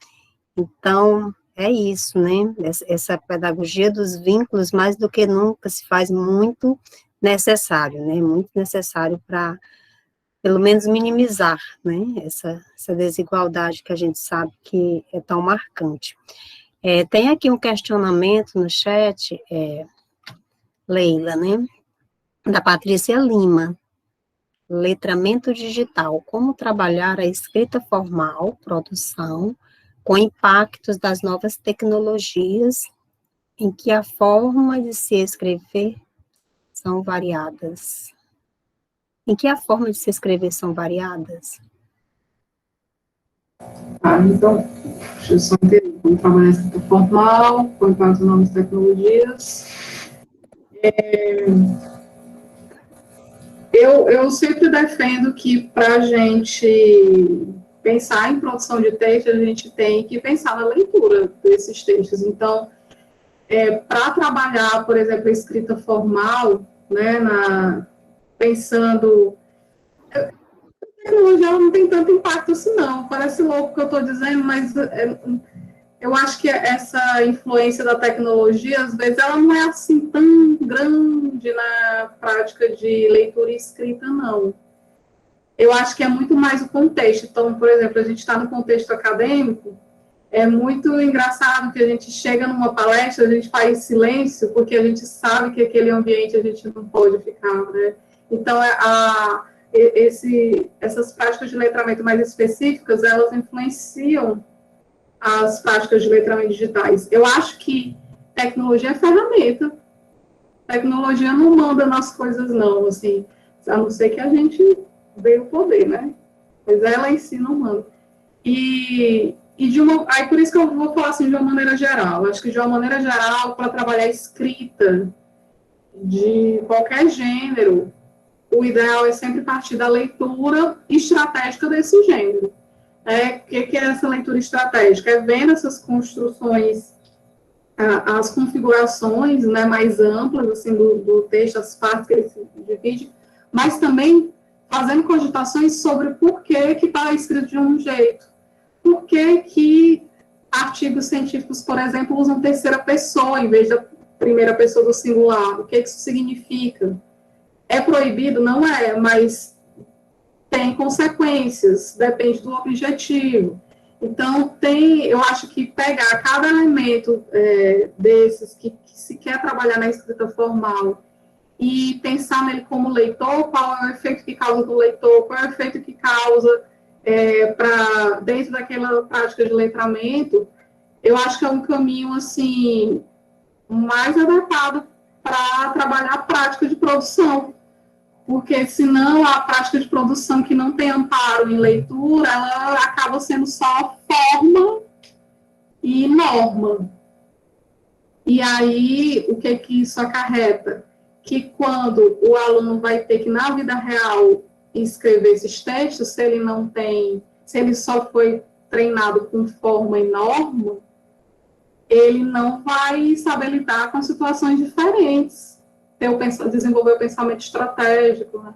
Então, é isso, né, essa pedagogia dos vínculos, mais do que nunca, se faz muito necessário, né, muito necessário para, pelo menos, minimizar, né, essa desigualdade que a gente sabe que é tão marcante. Tem aqui um questionamento no chat, Leila, né, da Patrícia Lima, letramento digital, como trabalhar a escrita formal, produção, com impactos das novas tecnologias, em que a forma de se escrever são variadas. Em que a forma de se escrever são variadas? Então, deixa eu só entender. Como trabalhar a escrita formal, com impactos das novas tecnologias. Eu sempre defendo que para a gente pensar em produção de texto, a gente tem que pensar na leitura desses textos. Então, para trabalhar, por exemplo, a escrita formal, né, pensando... A tecnologia não tem tanto impacto assim, não. Parece louco o que eu estou dizendo, mas eu acho que essa influência da tecnologia, às vezes, ela não é assim tão grande na prática de leitura e escrita, não. Eu acho que é muito mais o contexto. Então, por exemplo, a gente está no contexto acadêmico, é muito engraçado que a gente chega numa palestra, a gente faz silêncio, porque a gente sabe que aquele ambiente a gente não pode ficar, né? Então, essas práticas de letramento mais específicas, elas influenciam as práticas de letramento digitais. Eu acho que tecnologia é ferramenta. Tecnologia não manda nas coisas, não, assim, a não ser que a gente dê o poder, né? Mas ela em si não manda. Aí por isso que eu vou falar assim de uma maneira geral. Acho que de uma maneira geral, para trabalhar escrita de qualquer gênero, o ideal é sempre partir da leitura estratégica desse gênero. O que é essa leitura estratégica? É vendo essas construções, as configurações, né, mais amplas assim, do texto, as partes que ele se divide, mas também fazendo cogitações sobre por que está escrito de um jeito. Por que artigos científicos, por exemplo, usam terceira pessoa em vez da primeira pessoa do singular? O que isso significa? É proibido? Não é, mas tem consequências, depende do objetivo. Então, eu acho que pegar cada elemento desses que se quer trabalhar na escrita formal e pensar nele como leitor, qual é o efeito que causa no leitor, qual é o efeito que causa dentro daquela prática de letramento, eu acho que é um caminho, assim, mais adequado para trabalhar a prática de produção, porque senão a prática de produção que não tem amparo em leitura, ela acaba sendo só forma e norma. E aí, o que isso acarreta? Que quando o aluno vai ter que, na vida real, escrever esses textos, se ele só foi treinado com forma e norma, ele não vai saber lidar com situações diferentes, desenvolver o pensamento estratégico, né?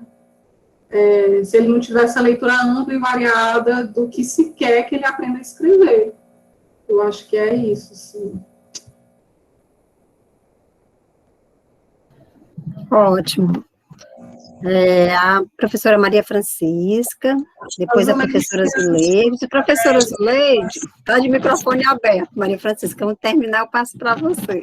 Se ele não tiver essa leitura ampla e variada do que se quer que ele aprenda a escrever. Eu acho que é isso, sim. Ótimo. A professora Maria Francisca, depois a professora Zuleide. Professora Zuleide, está de microfone aberto. Maria Francisca, quando terminar, eu passo para você.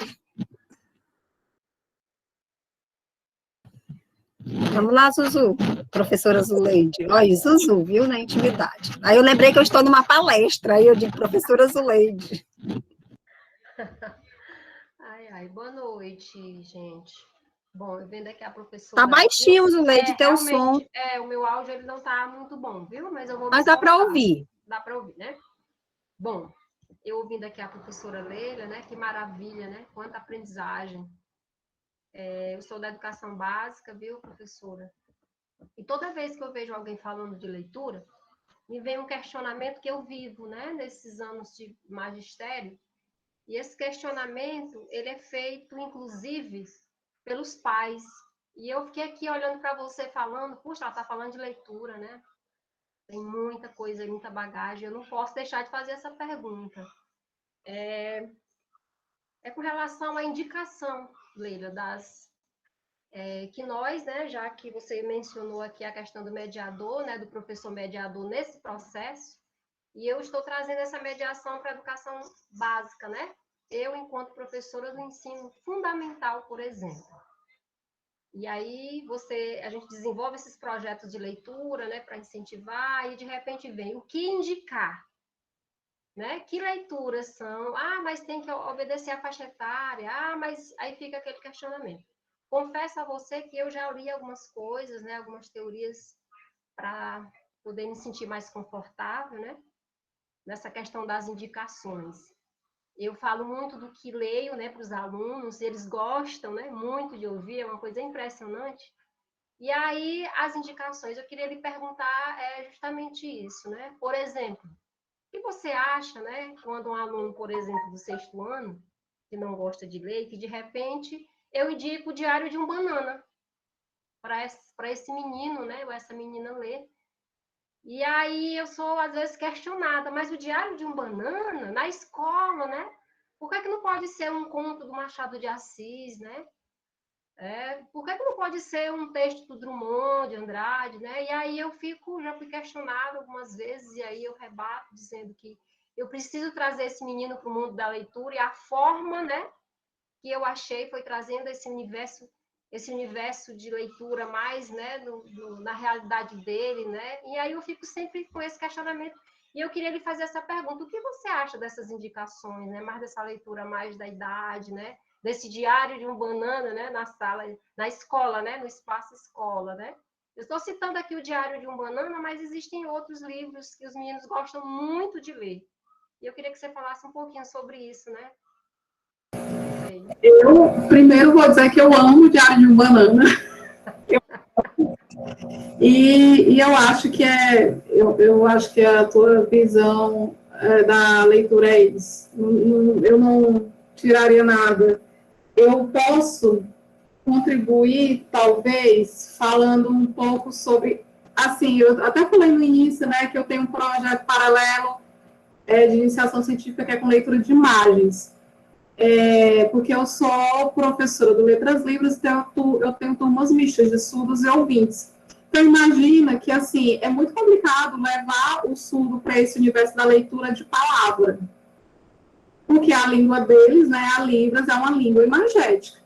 Vamos lá, Zuzu. Professora Zuleide. Olha, Zuzu, viu, na intimidade. Aí eu lembrei que eu estou numa palestra, aí eu digo, professora Zuleide. Boa noite, gente. Bom, eu vendo aqui a professora... Tá baixinho, Zuleide, teu som. O meu áudio ele não tá muito bom, viu? Mas eu vou... Mas dá para ouvir. Dá para ouvir, né? Bom, eu ouvindo aqui a professora Leila, né? Que maravilha, né? Quanta aprendizagem. Eu sou da educação básica, viu, professora? E toda vez que eu vejo alguém falando de leitura, me vem um questionamento que eu vivo, né? Nesses anos de magistério. E esse questionamento, ele é feito, inclusive, pelos pais. E eu fiquei aqui olhando para você falando, puxa, ela está falando de leitura, né? Tem muita coisa, muita bagagem, eu não posso deixar de fazer essa pergunta. É com relação à indicação, Leila, que nós, né, já que você mencionou aqui a questão do mediador, né, do professor mediador nesse processo, e eu estou trazendo essa mediação para a educação básica, né? Eu, enquanto professora do ensino fundamental, por exemplo. E aí a gente desenvolve esses projetos de leitura, né, para incentivar, e de repente vem o que indicar, né? Que leituras são? Mas tem que obedecer à faixa etária. Mas aí fica aquele questionamento. Confesso a você que eu já li algumas coisas, né, algumas teorias para poder me sentir mais confortável, né, nessa questão das indicações. Eu falo muito do que leio, né, para os alunos, eles gostam, né, muito de ouvir, é uma coisa impressionante. E aí, as indicações, eu queria lhe perguntar justamente isso, né? Por exemplo, o que você acha, né, quando um aluno, por exemplo, do 6º ano, que não gosta de ler, que de repente eu indico o Diário de um Banana para esse menino, né, ou essa menina ler. E aí eu sou, às vezes, questionada, mas o Diário de um Banana, na escola, né? Por que não pode ser um conto do Machado de Assis, né? Por que não pode ser um texto do Drummond, de Andrade, né? E aí já fui questionada algumas vezes, e aí eu rebato dizendo que eu preciso trazer esse menino para o mundo da leitura, e a forma, né, que eu achei foi trazendo esse universo de leitura mais, né, na realidade dele, né? E aí eu fico sempre com esse questionamento. E eu queria lhe fazer essa pergunta: o que você acha dessas indicações, né? Mais dessa leitura mais da idade, né? Desse Diário de um Banana, né? Na escola, né? No espaço escola, né? Eu estou citando aqui o Diário de um Banana, mas existem outros livros que os meninos gostam muito de ler. E eu queria que você falasse um pouquinho sobre isso, né? Eu, primeiro, vou dizer que eu amo o Diário de um Banana. E eu acho que eu acho que a tua visão da leitura é isso. Eu não tiraria nada. Eu posso contribuir, talvez, falando um pouco sobre... Assim, eu até falei no início, né, que eu tenho um projeto paralelo de iniciação científica que é com leitura de imagens. Porque eu sou professora do Letras Livres, então eu tenho turmas mistas de surdos e ouvintes. Então, imagina que, assim, é muito complicado levar o surdo para esse universo da leitura de palavra, porque a língua deles, né, a Libras, é uma língua imagética.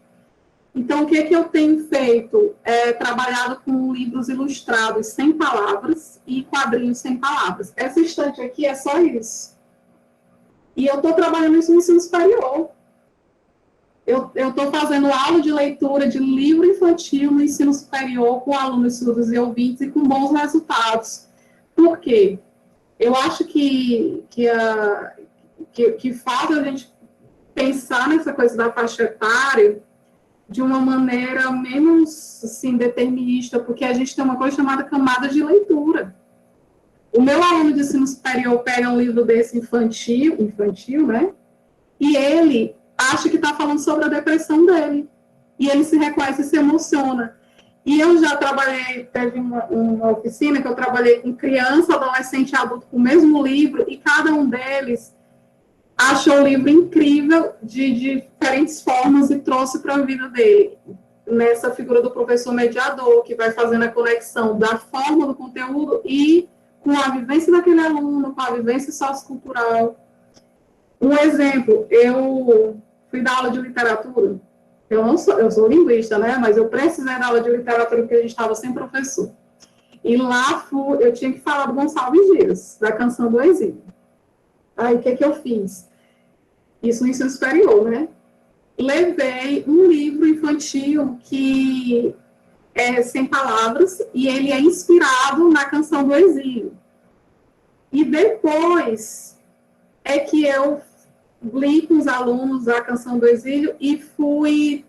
Então, o que eu tenho feito? Trabalhado com livros ilustrados sem palavras e quadrinhos sem palavras. Essa estante aqui é só isso. E eu estou trabalhando isso no ensino superior. Eu estou fazendo aula de leitura de livro infantil no ensino superior com alunos surdos e ouvintes e com bons resultados. Por quê? Eu acho que faz a gente pensar nessa coisa da faixa etária de uma maneira menos, assim, determinista, porque a gente tem uma coisa chamada camada de leitura. O meu aluno de ensino superior pega um livro desse infantil, né? E ele acha que está falando sobre a depressão dele. E ele se reconhece e se emociona. E eu já trabalhei, teve uma oficina que eu trabalhei com criança, adolescente e adulto com o mesmo livro, e cada um deles achou o livro incrível de diferentes formas e trouxe para a vida dele. Nessa figura do professor mediador, que vai fazendo a conexão da forma do conteúdo e com a vivência daquele aluno, com a vivência sociocultural. Um exemplo, eu fui dar aula de literatura. Eu sou linguista, né? Mas eu precisei dar aula de literatura porque a gente estava sem professor. E lá eu tinha que falar do Gonçalves Dias, da Canção do Exílio. Aí, o que eu fiz? Isso no ensino superior, né? Levei um livro infantil que é sem palavras e ele é inspirado na Canção do Exílio. E depois é que eu li com os alunos a Canção do Exílio e fui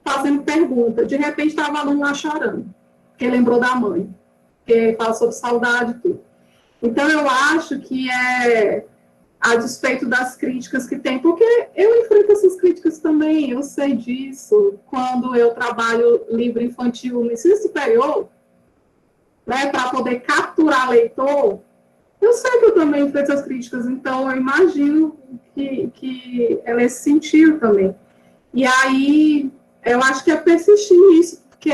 fazendo pergunta. De repente, estava o aluno lá chorando, porque lembrou da mãe, porque fala sobre saudade e tudo. Então, eu acho que a despeito das críticas que tem, porque eu enfrento essas críticas também, eu sei disso, quando eu trabalho livro infantil no ensino superior, né, para poder capturar leitor, eu sei que eu também enfrento essas críticas, então eu imagino que é nesse sentido também. E aí, eu acho que é persistir nisso, porque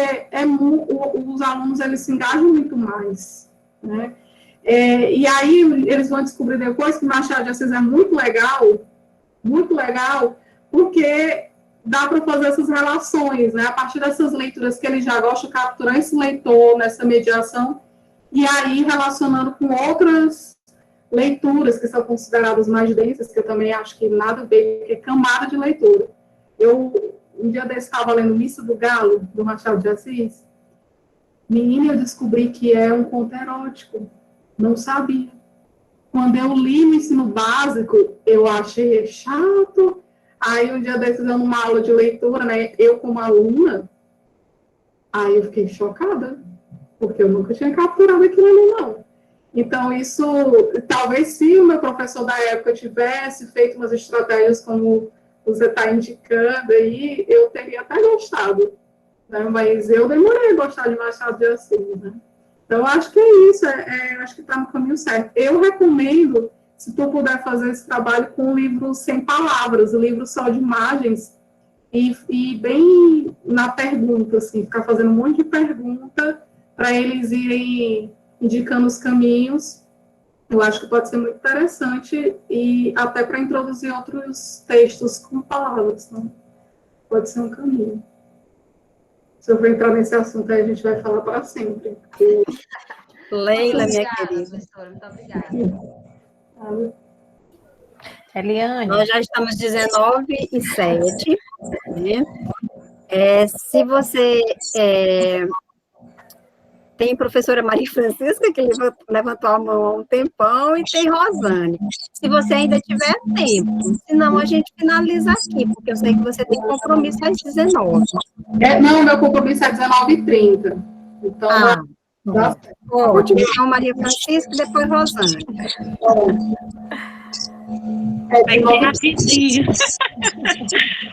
os alunos, eles se engajam muito mais, né? E aí, eles vão descobrir depois que Machado de Assis é muito legal, porque dá para fazer essas relações, né? A partir dessas leituras que ele já gosta, capturar esse leitor nessa mediação, e aí relacionando com outras leituras que são consideradas mais densas, que eu também acho que nada a ver, que é camada de leitura. Um dia desse estava lendo Missa do Galo, do Machado de Assis. Menina, eu descobri que é um conto erótico. Não sabia. Quando eu li no ensino básico, eu achei chato. Aí, um dia desses, dando uma aula de leitura, né? Eu, como aluna, aí eu fiquei chocada, porque eu nunca tinha capturado aquilo ali, não. Então, isso, talvez se o meu professor da época tivesse feito umas estratégias como você está indicando aí, eu teria até gostado, né? Mas eu demorei a gostar de Machado de Assis, né? Então, eu acho que é isso, acho que está no caminho certo. Eu recomendo, se tu puder fazer esse trabalho com um livro sem palavras, um livro só de imagens, e bem na pergunta, assim, ficar fazendo um monte de pergunta para eles irem indicando os caminhos. Eu acho que pode ser muito interessante e até para introduzir outros textos com palavras, né? Pode ser um caminho. Se eu for entrar nesse assunto, aí a gente vai falar para sempre. Porque... Leila, minha querida. Professora, muito obrigada. Eliane. Nós já estamos 19h07. Né? Se você tem a professora Maria Francisca, que levantou a mão há um tempão, e tem Rosane. Se você ainda tiver tempo, senão a gente finaliza aqui, porque eu sei que você tem compromisso às 19h. Não, meu compromisso é 19h30. Então, ótimo. Então, Maria Francisca e depois Rosane. Vai ser rapidinho.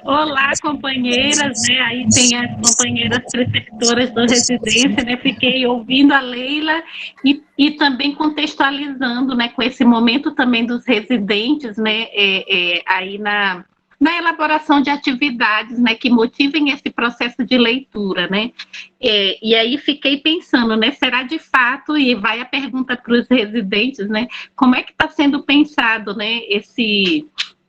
Olá, companheiras, né? Aí tem as companheiras preceptoras da residência, né? Fiquei ouvindo a Leila e também contextualizando, né? Com esse momento também dos residentes, né? Aí na elaboração de atividades, né, que motivem esse processo de leitura, né? E aí fiquei pensando, né, será de fato, e vai a pergunta para os residentes, né, como é que está sendo pensado, né,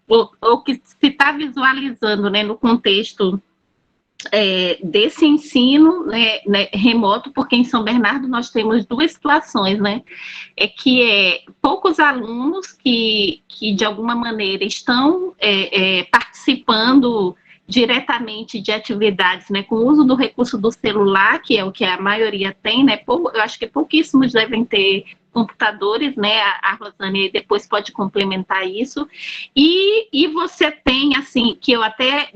o que se está visualizando, né, no contexto desse ensino, né, remoto, porque em São Bernardo nós temos duas situações, né, poucos alunos que de alguma maneira estão participando diretamente de atividades, né, com o uso do recurso do celular, que é o que a maioria tem, né, eu acho que pouquíssimos devem ter computadores, né, a Rosane depois pode complementar isso, e você tem, assim, que eu até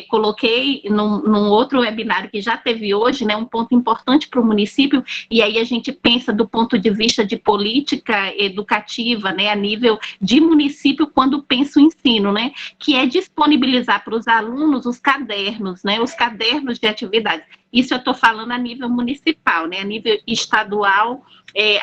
coloquei num outro webinário que já teve hoje, né, um ponto importante para o município, e aí a gente pensa do ponto de vista de política educativa, né, a nível de município, quando pensa o ensino, né, que é disponibilizar para os alunos os cadernos, né, os cadernos de atividades. Isso eu estou falando a nível municipal, né, a nível estadual,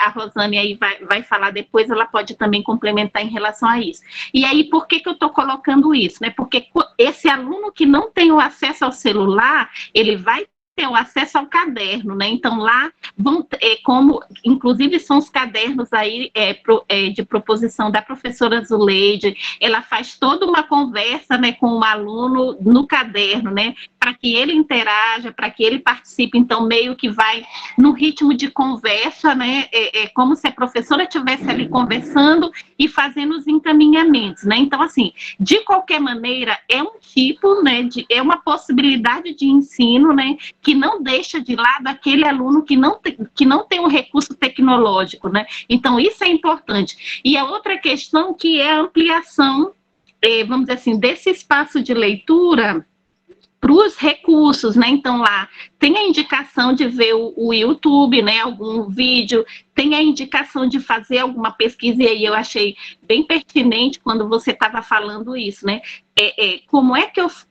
a Rosane aí vai falar depois, ela pode também complementar em relação a isso. E aí, por que eu estou colocando isso? Né? Porque esse aluno que não tem o acesso ao celular, ele vai ter o acesso ao caderno, né? Então, lá vão, como, inclusive, são os cadernos aí de proposição da professora Zuleide, ela faz toda uma conversa, né, com o aluno no caderno, né? Para que ele interaja, para que ele participe, então, meio que vai no ritmo de conversa, né? Como se a professora estivesse ali conversando e fazendo os encaminhamentos, né? Então, assim, de qualquer maneira, é um tipo, né, é uma possibilidade de ensino, né, que não deixa de lado aquele aluno que não tem um recurso tecnológico, né? Então, isso é importante. E a outra questão que é a ampliação, vamos dizer assim, desse espaço de leitura para os recursos, né? Então, lá tem a indicação de ver o YouTube, né? Algum vídeo, tem a indicação de fazer alguma pesquisa, e aí eu achei bem pertinente quando você estava falando isso, né?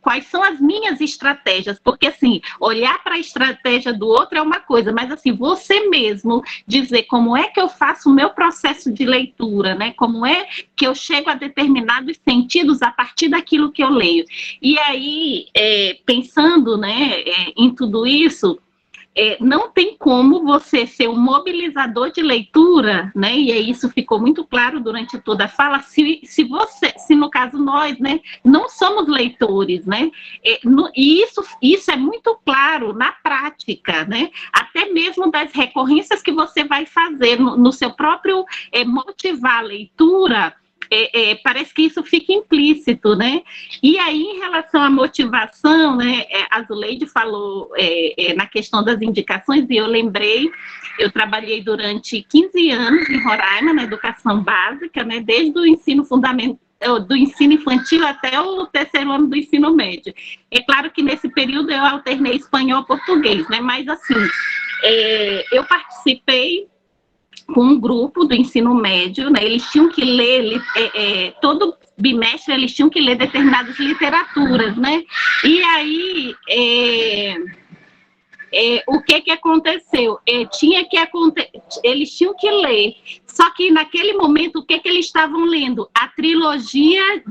Quais são as minhas estratégias? Porque, assim, olhar para a estratégia do outro é uma coisa, mas, assim, você mesmo dizer como é que eu faço o meu processo de leitura, né? Como é que eu chego a determinados sentidos a partir daquilo que eu leio. E aí, pensando, né, em tudo isso, não tem como você ser um mobilizador de leitura, né? E isso ficou muito claro durante toda a fala, se no caso nós, né, não somos leitores, né? E isso é muito claro na prática, né? Até mesmo das recorrências que você vai fazer no seu próprio motivar a leitura. Parece que isso fica implícito, né? E aí, em relação à motivação, né, a Zuleide falou na questão das indicações, e eu lembrei, eu trabalhei durante 15 anos em Roraima, na educação básica, né, desde o ensino fundamental, do ensino infantil até o 3º ano do ensino médio. É claro que nesse período eu alternei espanhol e português, né? Mas, assim, eu participei com um grupo do ensino médio, né? Eles tinham que ler, todo bimestre eles tinham que ler determinadas literaturas, né? E aí, o que aconteceu? Eles tinham que ler, só que naquele momento, o que eles estavam lendo? A trilogia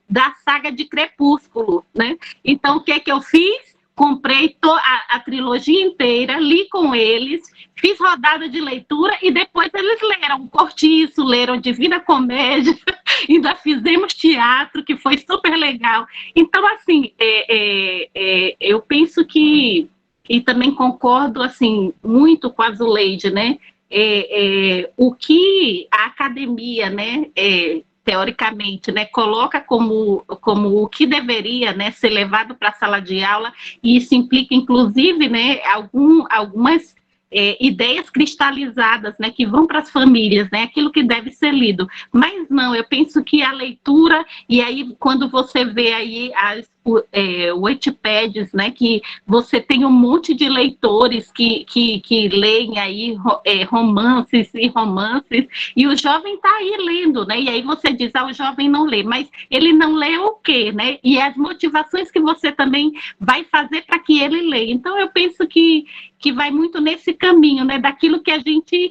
da saga de Crepúsculo, né? Então, o que eu fiz? Comprei a trilogia inteira, li com eles, fiz rodada de leitura e depois eles leram Cortiço, leram Divina Comédia, ainda fizemos teatro, que foi super legal. Então, assim, eu penso que, e também concordo, assim, muito com a Zuleide, né? O que a academia, né, teoricamente, né, coloca como o que deveria, né, ser levado para a sala de aula, e isso implica, inclusive, né, algumas ideias cristalizadas, né, que vão para as famílias, né, aquilo que deve ser lido. Mas não, eu penso que a leitura, e aí quando você vê aí Wattpads, né, que você tem um monte de leitores que leem aí romances, e o jovem está aí lendo, né, e aí você diz, o jovem não lê, mas ele não lê o quê, né, e as motivações que você também vai fazer para que ele leia. Então, eu penso que vai muito nesse caminho, né, daquilo que a gente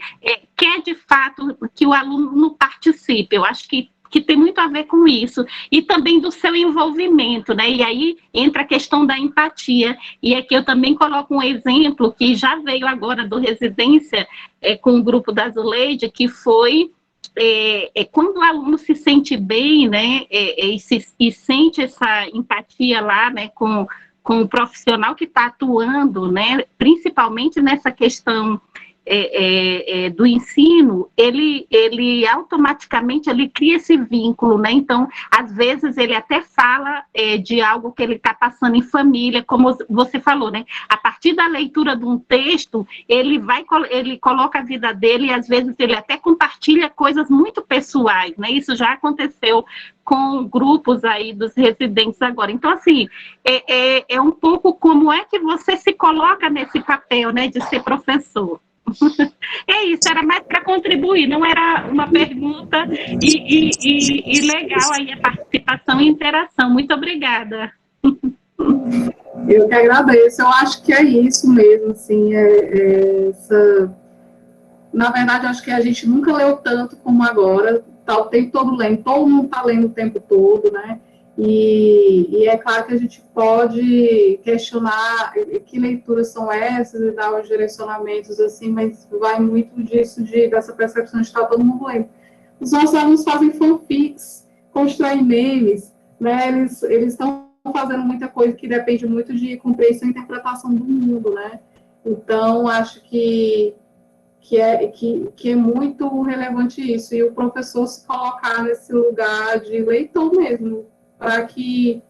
quer de fato que o aluno participe. Eu acho que que tem muito a ver com isso, e também do seu envolvimento, né? E aí entra a questão da empatia, e aqui eu também coloco um exemplo que já veio agora do Residência, com o grupo da Zuleide, que foi quando o aluno se sente bem, né, e sente essa empatia lá, né, com o profissional que está atuando, né, principalmente nessa questão do ensino, ele automaticamente ele cria esse vínculo, né? Então, às vezes ele até fala de algo que ele está passando em família, como você falou, né? A partir da leitura de um texto, ele coloca a vida dele e às vezes ele até compartilha coisas muito pessoais, né? Isso já aconteceu com grupos aí dos residentes agora. Então, assim, é um pouco como é que você se coloca nesse papel, né, de ser professor. É isso, era mais para contribuir, não era uma pergunta, e legal aí a participação e interação. Muito obrigada. Eu que agradeço, eu acho que é isso mesmo, assim, na verdade, acho que a gente nunca leu tanto como agora, tá o tempo todo lendo, todo mundo está lendo o tempo todo, né? E é claro que a gente pode questionar que leituras são essas e dar os direcionamentos, assim, mas vai muito disso, dessa percepção de estar todo mundo lendo. Os nossos alunos fazem fanfics, constroem memes, né? Eles estão fazendo muita coisa que depende muito de compreensão e interpretação do mundo, né? Então, acho que é muito relevante isso, e o professor se colocar nesse lugar de leitor mesmo, para que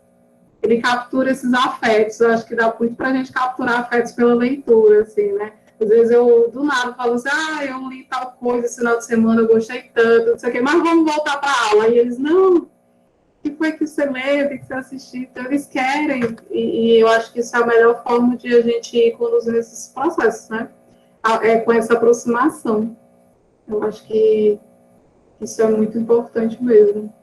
ele capture esses afetos. Eu acho que dá muito para a gente capturar afetos pela leitura, assim, né? Às vezes eu, do nada, falo assim, eu li tal coisa esse final de semana, eu gostei tanto, não sei o quê, mas vamos voltar para a aula. E eles, não, o que foi que você leu, o que você assistiu? Então, eles querem, e eu acho que isso é a melhor forma de a gente conduzir esses processos, né? Com essa aproximação. Eu acho que isso é muito importante mesmo.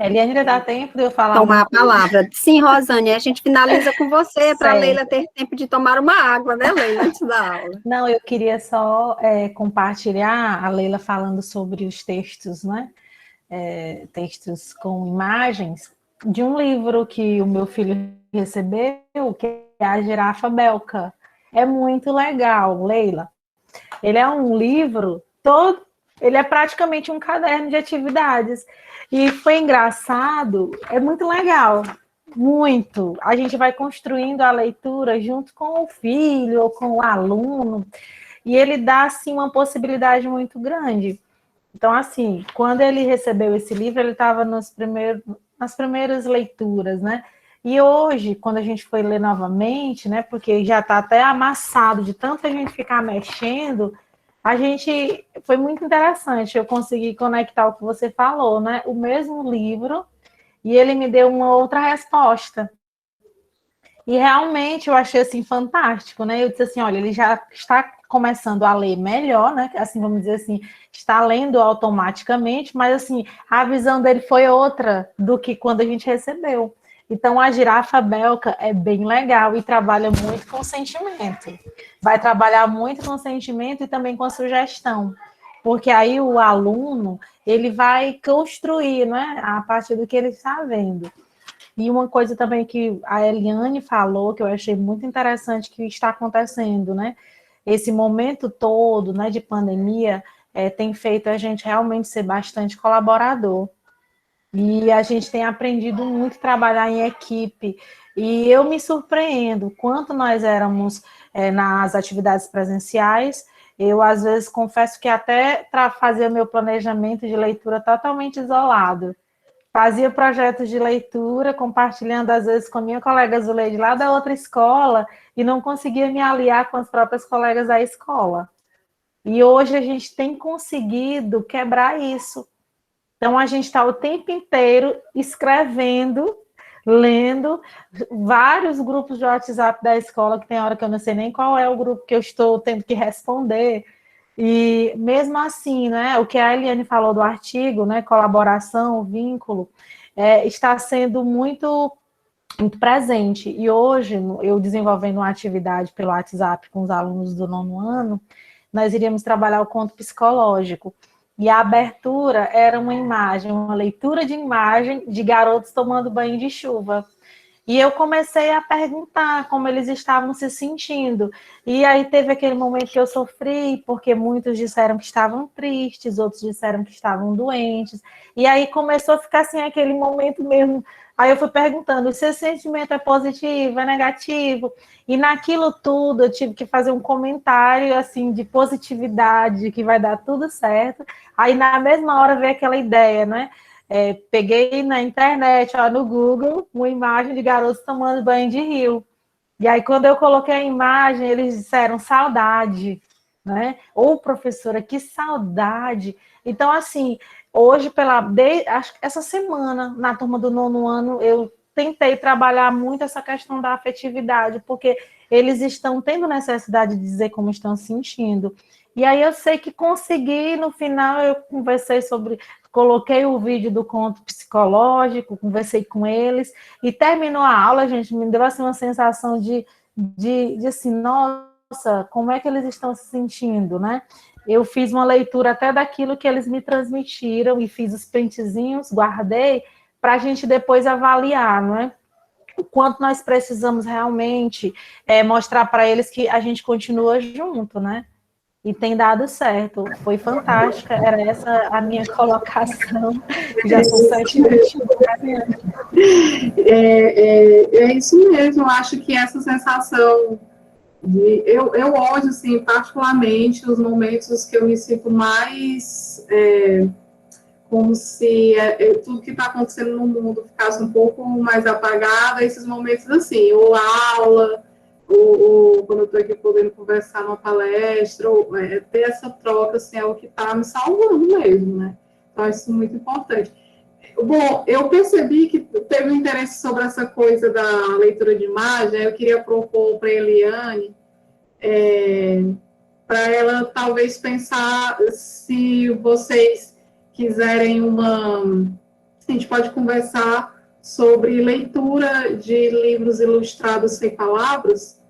Eliane, ainda dá tempo de eu falar tomar a palavra. Sim, Rosane, a gente finaliza com você, para a Leila ter tempo de tomar uma água, né, Leila, antes da aula. Não, eu queria só compartilhar a Leila falando sobre os textos, né? Textos com imagens, de um livro que o meu filho recebeu, que é A Girafa Belka. É muito legal, Leila. Ele é um livro ele é praticamente um caderno de atividades. E foi engraçado, é muito legal, muito. A gente vai construindo a leitura junto com o filho ou com o aluno, e ele dá, assim, uma possibilidade muito grande. Então, assim, quando ele recebeu esse livro, ele estava nas primeiras leituras, né? E hoje, quando a gente foi ler novamente, né, porque já está até amassado de tanta gente ficar mexendo, foi muito interessante, eu consegui conectar o que você falou, né? O mesmo livro, e ele me deu uma outra resposta. E realmente eu achei, assim, fantástico, né? Eu disse assim, olha, ele já está começando a ler melhor, né? Assim, vamos dizer assim, está lendo automaticamente, mas, assim, a visão dele foi outra do que quando a gente recebeu. Então, a Girafa Belka é bem legal e trabalha muito com sentimento. Vai trabalhar muito com sentimento e também com sugestão, porque aí o aluno, ele vai construir, né, a partir do que ele está vendo. E uma coisa também que a Eliane falou, que eu achei muito interessante, que está acontecendo, né? Esse momento todo, né, de pandemia, tem feito a gente realmente ser bastante colaborador. E a gente tem aprendido muito a trabalhar em equipe. E eu me surpreendo quanto nós éramos nas atividades presenciais. Eu, às vezes, confesso que até fazia meu planejamento de leitura totalmente isolado. Fazia projetos de leitura, compartilhando, às vezes, com a minha colega Zuleide lá da outra escola, e não conseguia me aliar com as próprias colegas da escola. E hoje a gente tem conseguido quebrar isso. Então, a gente está o tempo inteiro escrevendo, lendo, vários grupos de WhatsApp da escola, que tem hora que eu não sei nem qual é o grupo que eu estou tendo que responder. E mesmo assim, né, o que a Eliane falou do artigo, né, colaboração, vínculo, está sendo muito muito presente. E hoje, eu desenvolvendo uma atividade pelo WhatsApp com os alunos do 9º ano, nós iríamos trabalhar o conto psicológico. E a abertura era uma imagem, uma leitura de imagem de garotos tomando banho de chuva. E eu comecei a perguntar como eles estavam se sentindo. E aí teve aquele momento que eu sofri, porque muitos disseram que estavam tristes, outros disseram que estavam doentes. E aí começou a ficar assim, aquele momento mesmo. Aí eu fui perguntando, se esse sentimento é positivo, é negativo? E naquilo tudo eu tive que fazer um comentário assim de positividade, que vai dar tudo certo. Aí na mesma hora veio aquela ideia, né? Peguei na internet, ó, no Google, uma imagem de garotos tomando banho de rio. E aí, quando eu coloquei a imagem, eles disseram saudade, né? Ou professora, que saudade. Então, assim, hoje, acho que essa semana, na turma do 9º ano, eu tentei trabalhar muito essa questão da afetividade, porque eles estão tendo necessidade de dizer como estão se sentindo. E aí eu sei que consegui, no final eu conversei coloquei o vídeo do conto psicológico, conversei com eles, e terminou a aula, gente, me deu assim uma sensação de assim, nossa, como é que eles estão se sentindo, né? Eu fiz uma leitura até daquilo que eles me transmitiram, e fiz os printzinhos, guardei, para a gente depois avaliar, não é? O quanto nós precisamos realmente mostrar para eles que a gente continua junto, né? E tem dado certo, foi fantástica, era essa a minha colocação, já são 7h20. É isso mesmo, eu acho que essa sensação eu hoje, assim, particularmente, os momentos que eu me sinto mais como se tudo que está acontecendo no mundo ficasse um pouco mais apagado, esses momentos assim, ou aula, ou quando eu estou aqui podendo conversar numa palestra, ou ter essa troca, assim, é o que está me salvando mesmo, né? Então, isso é muito importante. Bom, eu percebi que teve um interesse sobre essa coisa da leitura de imagem, eu queria propor para a Eliane, para ela talvez pensar se vocês quiserem a gente pode conversar sobre leitura de livros ilustrados sem palavras.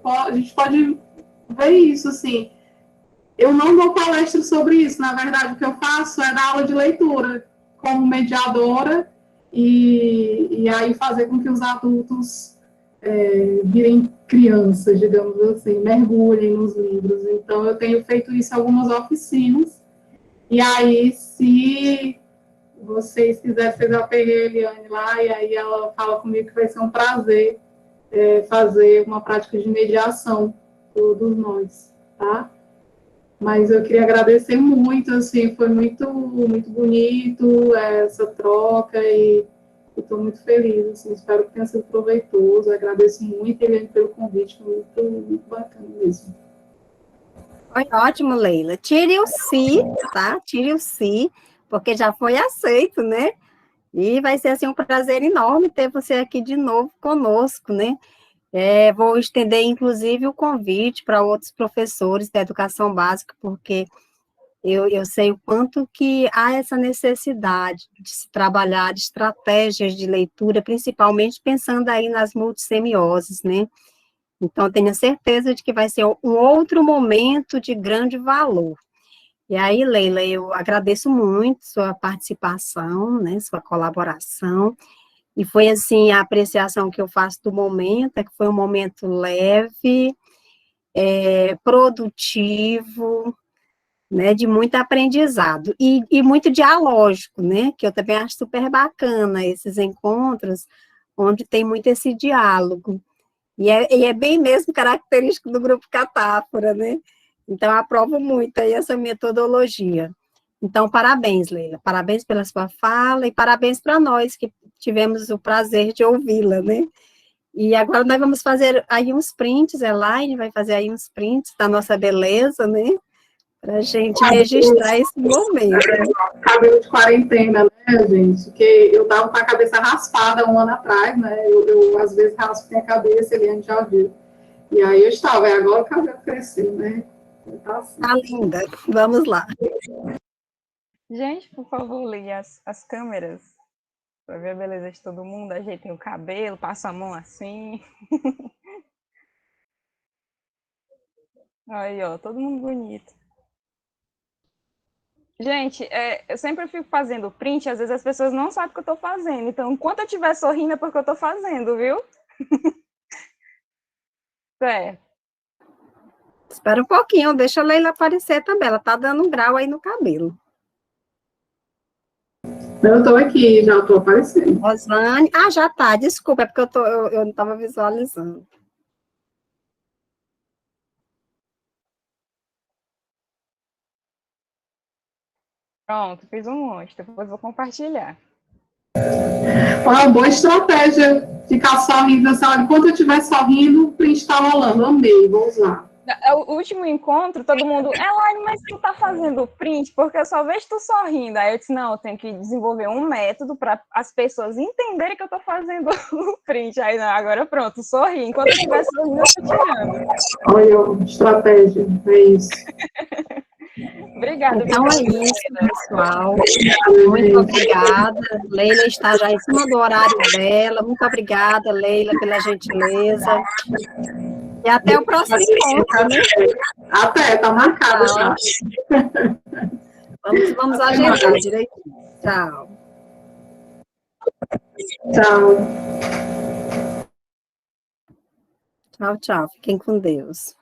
A gente pode ver isso, assim. Eu não dou palestra sobre isso, na verdade, o que eu faço é dar aula de leitura como mediadora e aí fazer com que os adultos virem crianças, digamos assim, mergulhem nos livros. Então, eu tenho feito isso em algumas oficinas, e aí, se vocês quiserem, vocês já peguei a Eliane lá, e aí ela fala comigo que vai ser um prazer fazer uma prática de mediação, todos nós, tá? Mas eu queria agradecer muito, assim, foi muito, muito bonito essa troca e estou muito feliz, assim, espero que tenha sido proveitoso, agradeço muito, Eliane, pelo convite, foi muito, muito bacana mesmo. Foi ótimo, Leila. Tire o se, tá? Tire o se, porque já foi aceito, né? E vai ser, assim, um prazer enorme ter você aqui de novo conosco, né? Vou estender, inclusive, o convite para outros professores da educação básica, porque eu sei o quanto que há essa necessidade de se trabalhar de estratégias de leitura, principalmente pensando aí nas multissemioses, né? Então, tenho certeza de que vai ser um outro momento de grande valor. E aí, Leila, eu agradeço muito sua participação, né, sua colaboração, e foi, assim, a apreciação que eu faço do momento, é que foi um momento leve, produtivo, né, de muito aprendizado, e muito dialógico, né, que eu também acho super bacana, esses encontros, onde tem muito esse diálogo, e é bem mesmo característico do Grupo Catáfora, né, então aprovo muito aí essa metodologia. Então, parabéns, Leila, parabéns pela sua fala, e parabéns para nós, que tivemos o prazer de ouvi-la, né, e agora nós vamos fazer aí uns prints, Elaine vai fazer aí uns prints da nossa beleza, né, para a gente registrar esse momento. Cabelo de quarentena, né, gente? Porque eu tava com a cabeça raspada um ano atrás, né? Eu às vezes raspo a cabeça, ele já viu. E aí eu estava, agora o cabelo cresceu, né? Tá assim. Tá linda. Vamos lá. Gente, por favor, ligue as câmeras. Pra ver a beleza de todo mundo, ajeitem o cabelo, passa a mão assim. Aí, ó, todo mundo bonito. Gente, eu sempre fico fazendo print, às vezes as pessoas não sabem o que eu tô fazendo. Então, enquanto eu estiver sorrindo é porque eu tô fazendo, viu? Certo. Espera um pouquinho, deixa a Leila aparecer também. Ela tá dando um grau aí no cabelo. Eu estou aqui, já estou aparecendo. Rosane. Ah, já tá. Desculpa, é porque eu não estava visualizando. Pronto, fiz um monte, depois vou compartilhar. Uma boa estratégia, ficar sorrindo, assim, olha, enquanto eu estiver sorrindo, o print está rolando. Amei, vou usar. O último encontro, todo mundo, Elaine, mas tu tá fazendo print? Porque eu só vejo tu sorrindo. Aí eu disse, não, eu tenho que desenvolver um método para as pessoas entenderem que eu tô fazendo o print. Aí, não, agora pronto, sorri. Enquanto eu estiver sorrindo, eu tô tirando. Olha, estratégia, é isso. Obrigada. Então é isso, pessoal. Muito obrigada. Leila está já em cima do horário dela. Muito obrigada, Leila, pela gentileza. E até o próximo encontro, né? Até, tá marcado. Tá. Vamos agendar direitinho. Tchau. Tchau. Tchau, tchau. Fiquem com Deus.